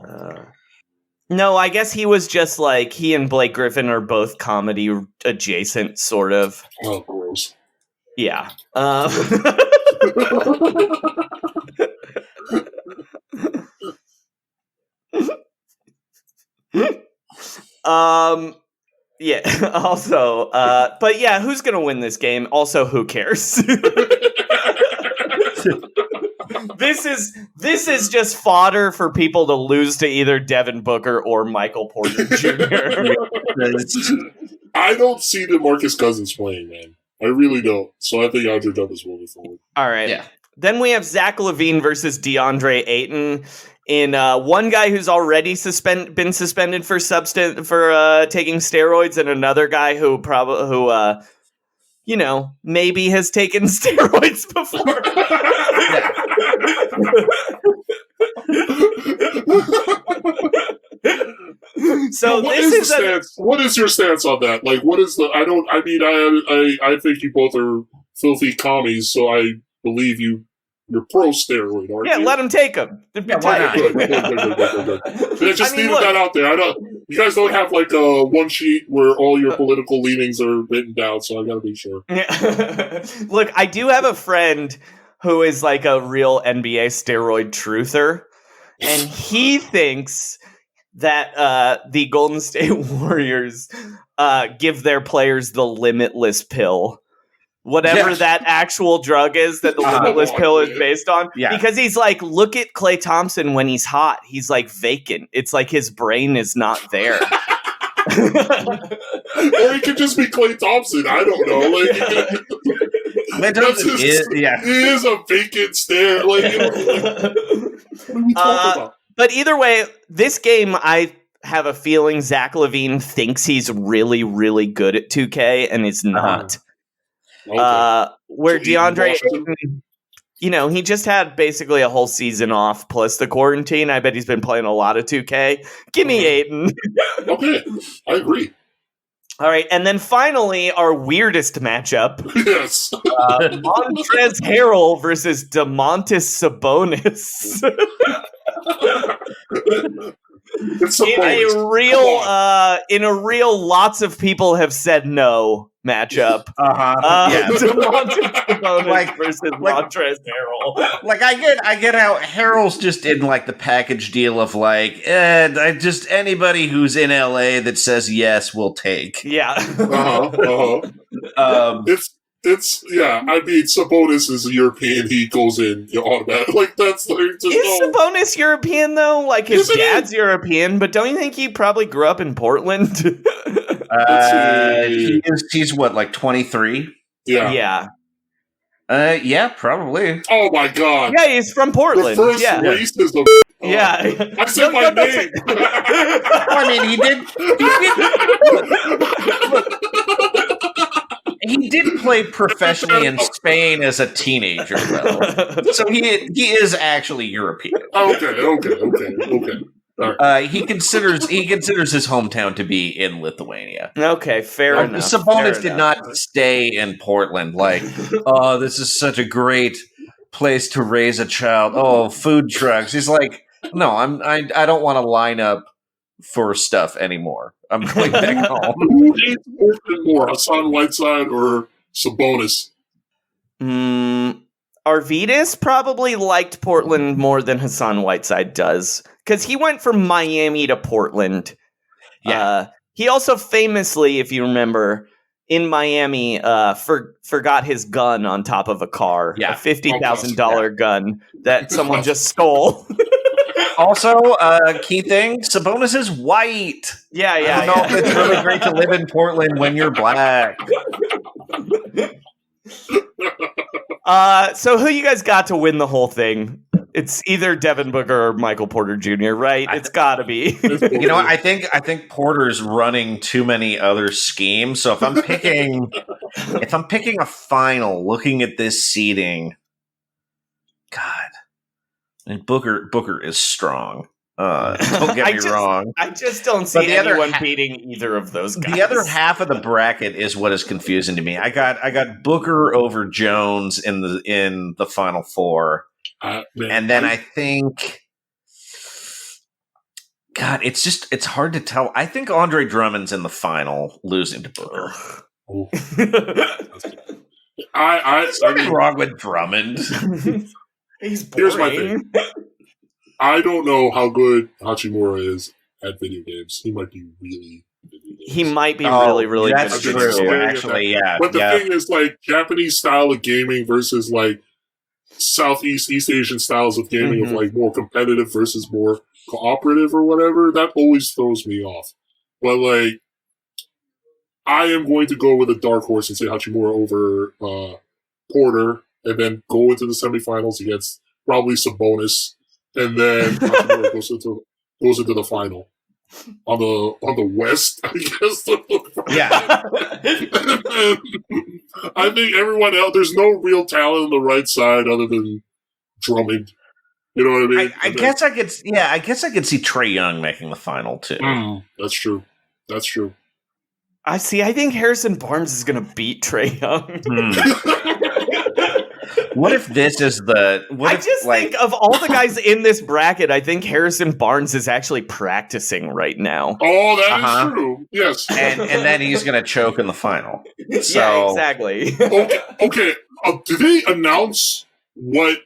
No, I guess he was just like, he and Blake Griffin are both comedy adjacent, sort of.
Oh, gross.
Yeah. Yeah, also, but yeah, who's gonna win this game? Also, who cares? This is just fodder for people to lose to either Devin Booker or Michael Porter Jr.
I don't see DeMarcus Cousins playing, man. I really don't. So I think Andre Drummond's moving forward.
All right. Yeah. Then we have Zach LaVine versus DeAndre Ayton in one guy who's already been suspended for taking steroids, and another guy who maybe has taken steroids before. So
what is your stance on that? Like, what is the? I think you both are filthy commies, so I believe you're pro steroid, aren't you?
Yeah, let him take them.
Yeah, why not? Good. I just needed that out there. You guys don't have like a one sheet where all your political leanings are written down, so I gotta be sure.
Yeah. Look, I do have a friend who is like a real NBA steroid truther, and he thinks that the Golden State Warriors give their players the Limitless pill. Whatever that actual drug is that the Limitless pill is based on. Yeah. Because he's like, look at Klay Thompson when he's hot. He's like vacant. It's like his brain is not there.
Or he could just be Klay Thompson. I don't know. Like, he is a vacant stare. Like, what are we talking about?
But either way, this game, I have a feeling Zach LaVine thinks he's really, really good at 2K and is not. Okay. Where DeAndre, he just had basically a whole season off plus the quarantine. I bet he's been playing a lot of 2K. Give me Ayton.
Okay, I agree.
All right, and then finally, our weirdest matchup.
Yes.
Montrezl Harrell versus Domantas Sabonis. In a real, lots of people have said no matchup. Domantas Sabonis versus Montrezl Harrell.
Like, I get how Harrell's just in like the package deal of like, just anybody who's in LA that says yes will take.
Yeah.
It's I mean, Sabonis is a European. He goes in automatic. Like, that's like,
is Sabonis European though? Like, his dad's European, but don't you think he probably grew up in Portland?
He's what, like 23?
Yeah.
Yeah, probably.
Oh my god.
Yeah, he's from Portland.
The first racism.
Yeah.
I said my name.
I mean, he did play professionally in Spain as a teenager, though. So he is actually European.
Okay.
He considers his hometown to be in Lithuania.
Okay, fair enough.
Sabonis did not stay in Portland. Like, oh, this is such a great place to raise a child. Oh, food trucks. He's like, no, I don't want to line up for stuff anymore. I'm going back home.
Who hates Portland more, Hassan Whiteside or Sabonis?
Arvidas probably liked Portland more than Hassan Whiteside does, because he went from Miami to Portland.
Yeah.
He also famously, if you remember, in Miami, forgot his gun on top of a car.
Yeah.
A $50,000 gun that someone just stole.
Also, key thing, Sabonis is white.
Yeah.
I don't know if it's really great to live in Portland when you're black.
So who you guys got to win the whole thing? It's either Devin Booker or Michael Porter Jr., right? It's got to be.
You know, I think Porter's running too many other schemes. So if I'm picking a final, looking at this seeding, God, and Booker is strong. Don't get me wrong.
I just don't see anyone beating either of those guys.
The other half of the bracket is what is confusing to me. I got Booker over Jones in the final four. And then I think, God, it's hard to tell. I think Andre Drummond's in the final, losing to Booker. Something wrong with Drummond.
He's boring.
Here's my thing. I don't know how good Hachimura is at video games. He might be really video games.
He might be really good.
That's true, actually, yeah.
But the thing is, like, Japanese style of gaming versus, like, Southeast, East Asian styles of gaming of, like, more competitive versus more cooperative or whatever, that always throws me off. But, like, I am going to go with a dark horse and say Hachimura over Porter, and then go into the semifinals against probably Sabonis. And then Hachimura goes into the final on the West, I guess.
Yeah.
I think everyone else, there's no real talent on the right side other than Drummond. You know what I mean?
I guess I could see Trae Young making the final too.
That's true.
I think Harrison Barnes is going to beat Trae Young.
What if this is
think of all the guys in this bracket, I think Harrison Barnes is actually practicing right now.
Oh, that is true. Yes.
And then he's going to choke in the final. So.
Yeah, exactly.
Okay. Did they announce what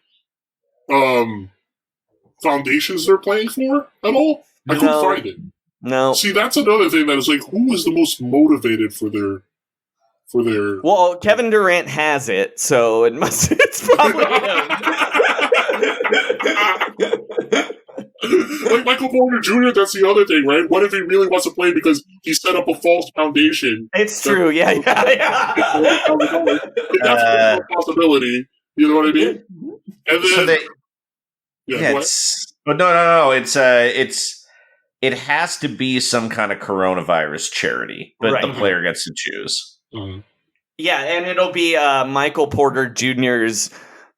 foundations they're playing for at all? I couldn't find it.
No.
See, that's another thing that is like, who is the most motivated for their?
Well, Kevin Durant has it, so it's probably him.
Like Michael Porter Jr., that's the other thing, right? What if he really wants to play because he set up a false foundation?
It's true, yeah.
That's a possibility. You know what I mean? And then,
but no. It has to be some kind of coronavirus charity, but the player gets to choose.
Yeah, and it'll be Michael Porter Jr.'s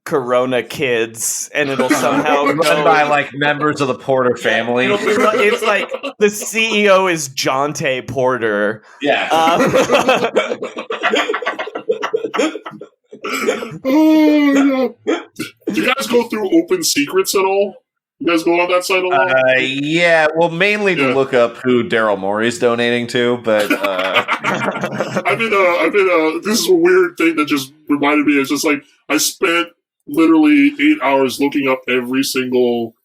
Corona Kids, and it'll somehow
run by like members of the Porter family.
It's like the CEO is Jonte Porter.
Yeah.
Do you guys go through Open Secrets at all? You guys go on that site a lot?
Yeah, well, mainly to look up who Daryl Morey's donating to, but
I've been this is a weird thing that just reminded me. It's just like I spent literally 8 hours looking up every single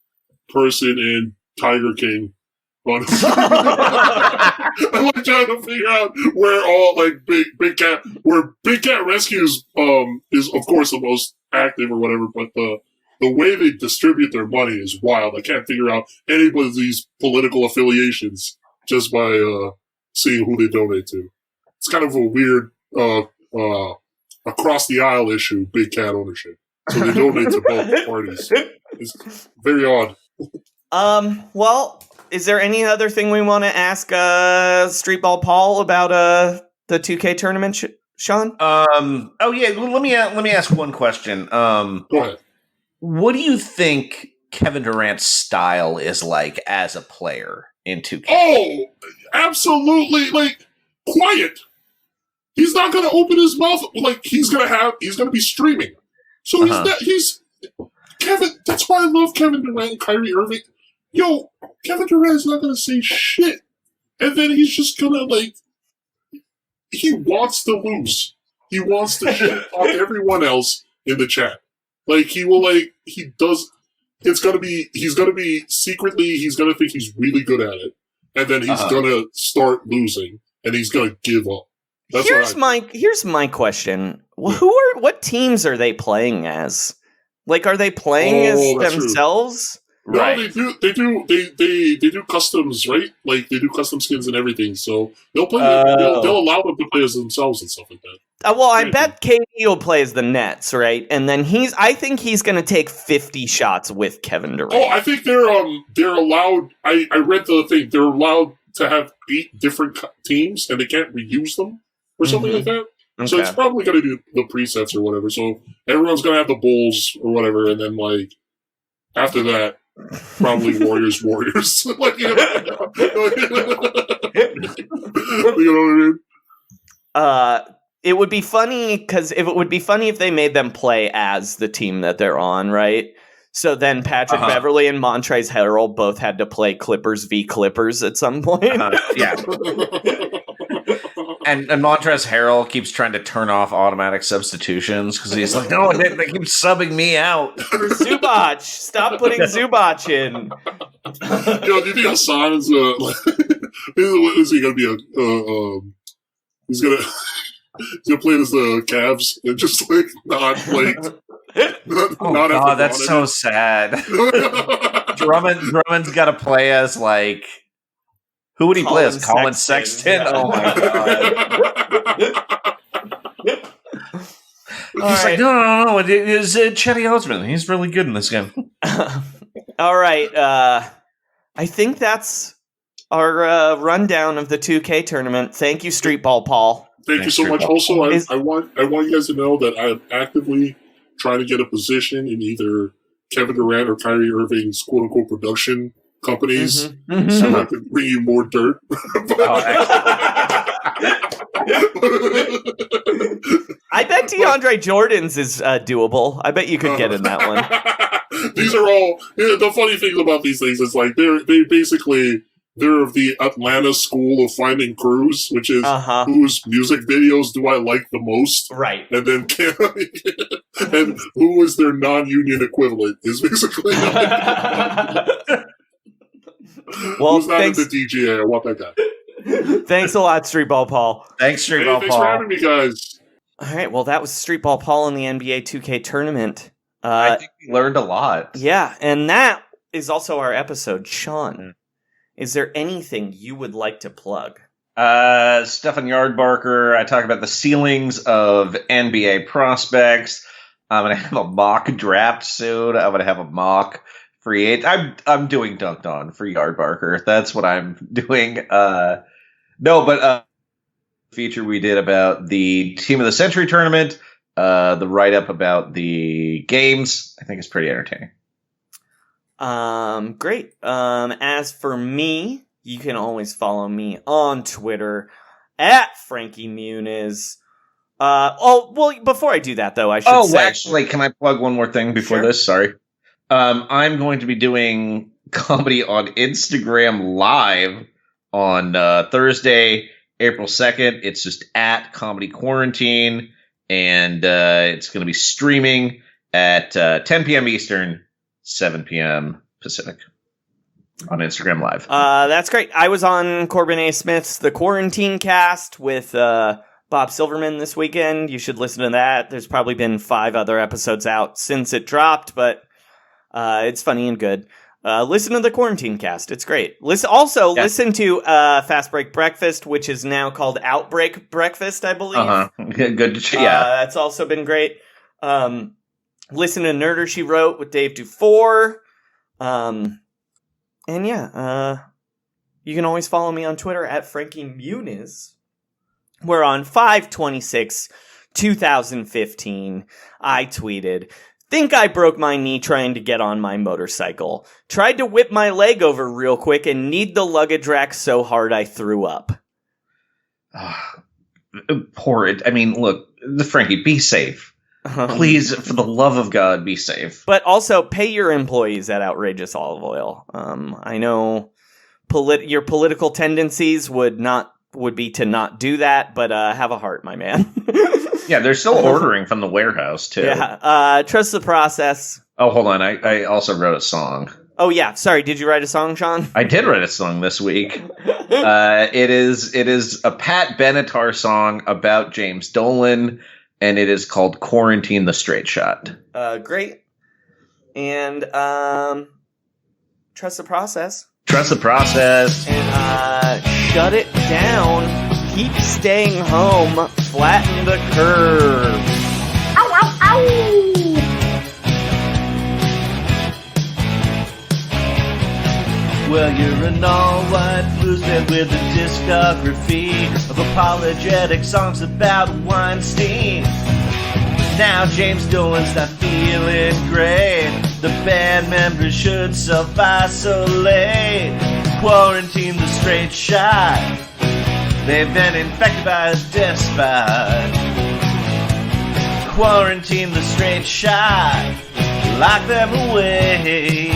person in Tiger King. I'm like trying to figure out where all like Big Cat Rescues is of course the most active or whatever, but the way they distribute their money is wild. I can't figure out anybody's political affiliations just by seeing who they donate to. It's kind of a weird across the aisle issue, big cat ownership. So they donate to both parties. It's very odd.
Well, is there any other thing we want to ask Streetball Paul about the 2K tournament, Sean?
Oh yeah, let me ask one question.
Go ahead.
What do you think Kevin Durant's style is like as a player in 2K.
Oh, absolutely! Like, quiet. He's not going to open his mouth. Like, he's going to be streaming. So he's Kevin. That's why I love Kevin Durant and Kyrie Irving. Yo, Kevin Durant's not going to say shit, and then he's just going to like. He wants to lose. He wants to shit on everyone else in the chat. Like, he will, like, he does. He's gonna be secretly, he's gonna think he's really good at it. And then he's gonna start losing. And he's gonna give up.
Here's my question. What teams are they playing as? Like, are they playing as themselves?
True. No, right. They do customs, right? Like, they do custom skins and everything. So they'll play. They'll allow them to play as themselves and stuff like that.
Well, I bet KD will play as the Nets, right? And then I think he's going to take 50 shots with Kevin Durant.
Oh, I think they're allowed. I read the thing. They're allowed to have 8 different teams, and they can't reuse them or something like that. Okay. So it's probably going to do the presets or whatever. So everyone's going to have the Bulls or whatever, and then like after that, probably Warriors. Like, you know what I mean?
It would be funny if they made them play as the team that they're on, right? So then Patrick Beverley and Montrezl Harrell both had to play Clippers v. Clippers at some point.
Yeah. And Montrezl Harrell keeps trying to turn off automatic substitutions because he's like, no, they keep subbing me out.
Zubac, stop putting Zubac in.
Yo, do you think Hassan is is he gonna be he's gonna play as the Cavs and just like not like.
God, that's so sad. Drummond's got to play as like. Who would he play as? Colin Sexton? Yeah. Oh my god! He's like, no. It is Chetty Osman. He's really good in this game.
All right. I think that's our rundown of the 2K tournament. Thank you, Streetball Paul.
Thank you so much. Also, I want you guys to know that I'm actively trying to get a position in either Kevin Durant or Kyrie Irving's quote-unquote production companies, so I can bring you more dirt.
I bet DeAndre Jordan's is doable. I bet you could get in that one.
These are all the funny thing about these things is like they're of the Atlanta school of finding crews, which is whose music videos do I like the most,
right?
And then and who is their non-union equivalent is basically.
Well,
who's not in the DGA? I want that guy.
Thanks a lot, Streetball Paul.
Thanks, Streetball Paul.
Thanks for having me, guys.
All right, well, that was Streetball Paul in the NBA 2K tournament.
I think we learned a lot.
Yeah, and that is also our episode. Sean, is there anything you would like to plug?
Stefan Yardbarker. I talk about the ceilings of NBA prospects. I'm going to have a mock draft soon. I'm going to have a mock free agent. I'm doing Dunked On for Yardbarker. That's what I'm doing. Feature we did about the Team of the Century tournament, the write-up about the games, I think is pretty entertaining.
Great. As for me, you can always follow me on Twitter at Frankie Muniz. Before I do that, though, I should say...
actually, can I plug one more thing before this? Sorry. I'm going to be doing comedy on Instagram Live on Thursday, April 2nd. It's just at Comedy Quarantine, and it's going to be streaming at 10 p.m. Eastern, 7 p.m. Pacific on Instagram Live.
That's great. I was on Corbin A. Smith's The Quarantine Cast with Bob Silverman this weekend. You should listen to that. There's probably been 5 other episodes out since it dropped, but it's funny and good. Listen to The Quarantine Cast. It's great. Listen to Fast Break Breakfast, which is now called Outbreak Breakfast, I believe.
Good. Yeah.
That's also been great. Listen to Nerder She Wrote with Dave Dufour. You can always follow me on Twitter at Frankie Muniz. We're on 5/26/2015. I tweeted, Think I broke my knee trying to get on my motorcycle. Tried to whip my leg over real quick and kneed the luggage rack so hard I threw up.
Horrid. I mean, look, Frankie, be safe. Please, for the love of God, be safe.
But also, pay your employees that outrageous olive oil. I know your political tendencies would be to not do that, but have a heart, my man.
Yeah, they're still ordering from the warehouse, too.
Yeah, trust the process.
Oh, hold on. I also wrote a song.
Oh, yeah. Sorry, did you write a song, Sean?
I did write a song this week. It is a Pat Benatar song about James Dolan, and it is called Quarantine the Straight Shot.
Great. And trust the process.
Trust the process.
And shut it down. Keep staying home. Flatten the curve. Ow, ow, ow!
Well, you're an all-white blues band with a discography of apologetic songs about Weinstein. Now James Dolan's not feeling great. The band members should self-isolate. Quarantine the straight shot. They've been infected by a despot. Quarantine the straight shot. Lock them away.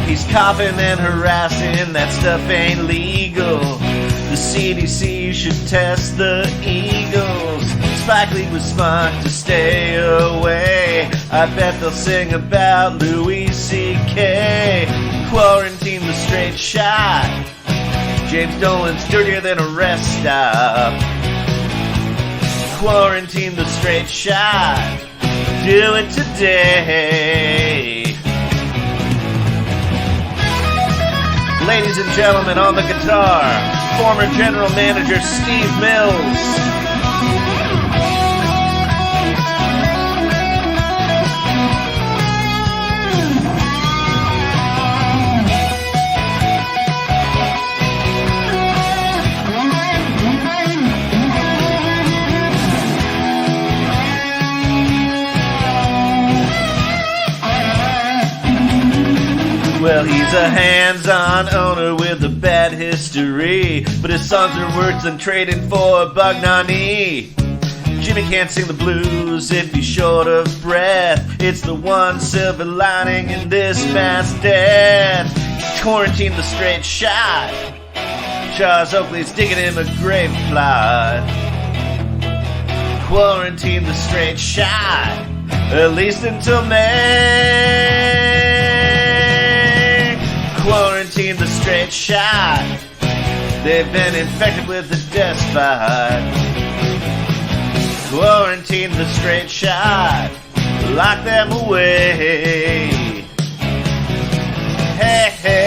He's coughing and harassing, that stuff ain't legal. The CDC should test the Eagles. Spike Lee was smart to stay away. I bet they'll sing about Louis C.K. Quarantine the straight shot. James Dolan's dirtier than a rest stop. Quarantine the straight shot. Do it today. Ladies and gentlemen, on the guitar, former general manager Steve Mills. Well, he's a hands-on owner with a bad history, but his songs are worse than trading for Bugnani. Jimmy can't sing the blues if he's short of breath. It's the one silver lining in this mass death. Quarantine the straight shot. Charles Oakley's digging him a grave plot. Quarantine the straight shot, at least until May. Quarantine the straight shot. They've been infected with the despot. Quarantine the straight shot. Lock them away. Hey, hey.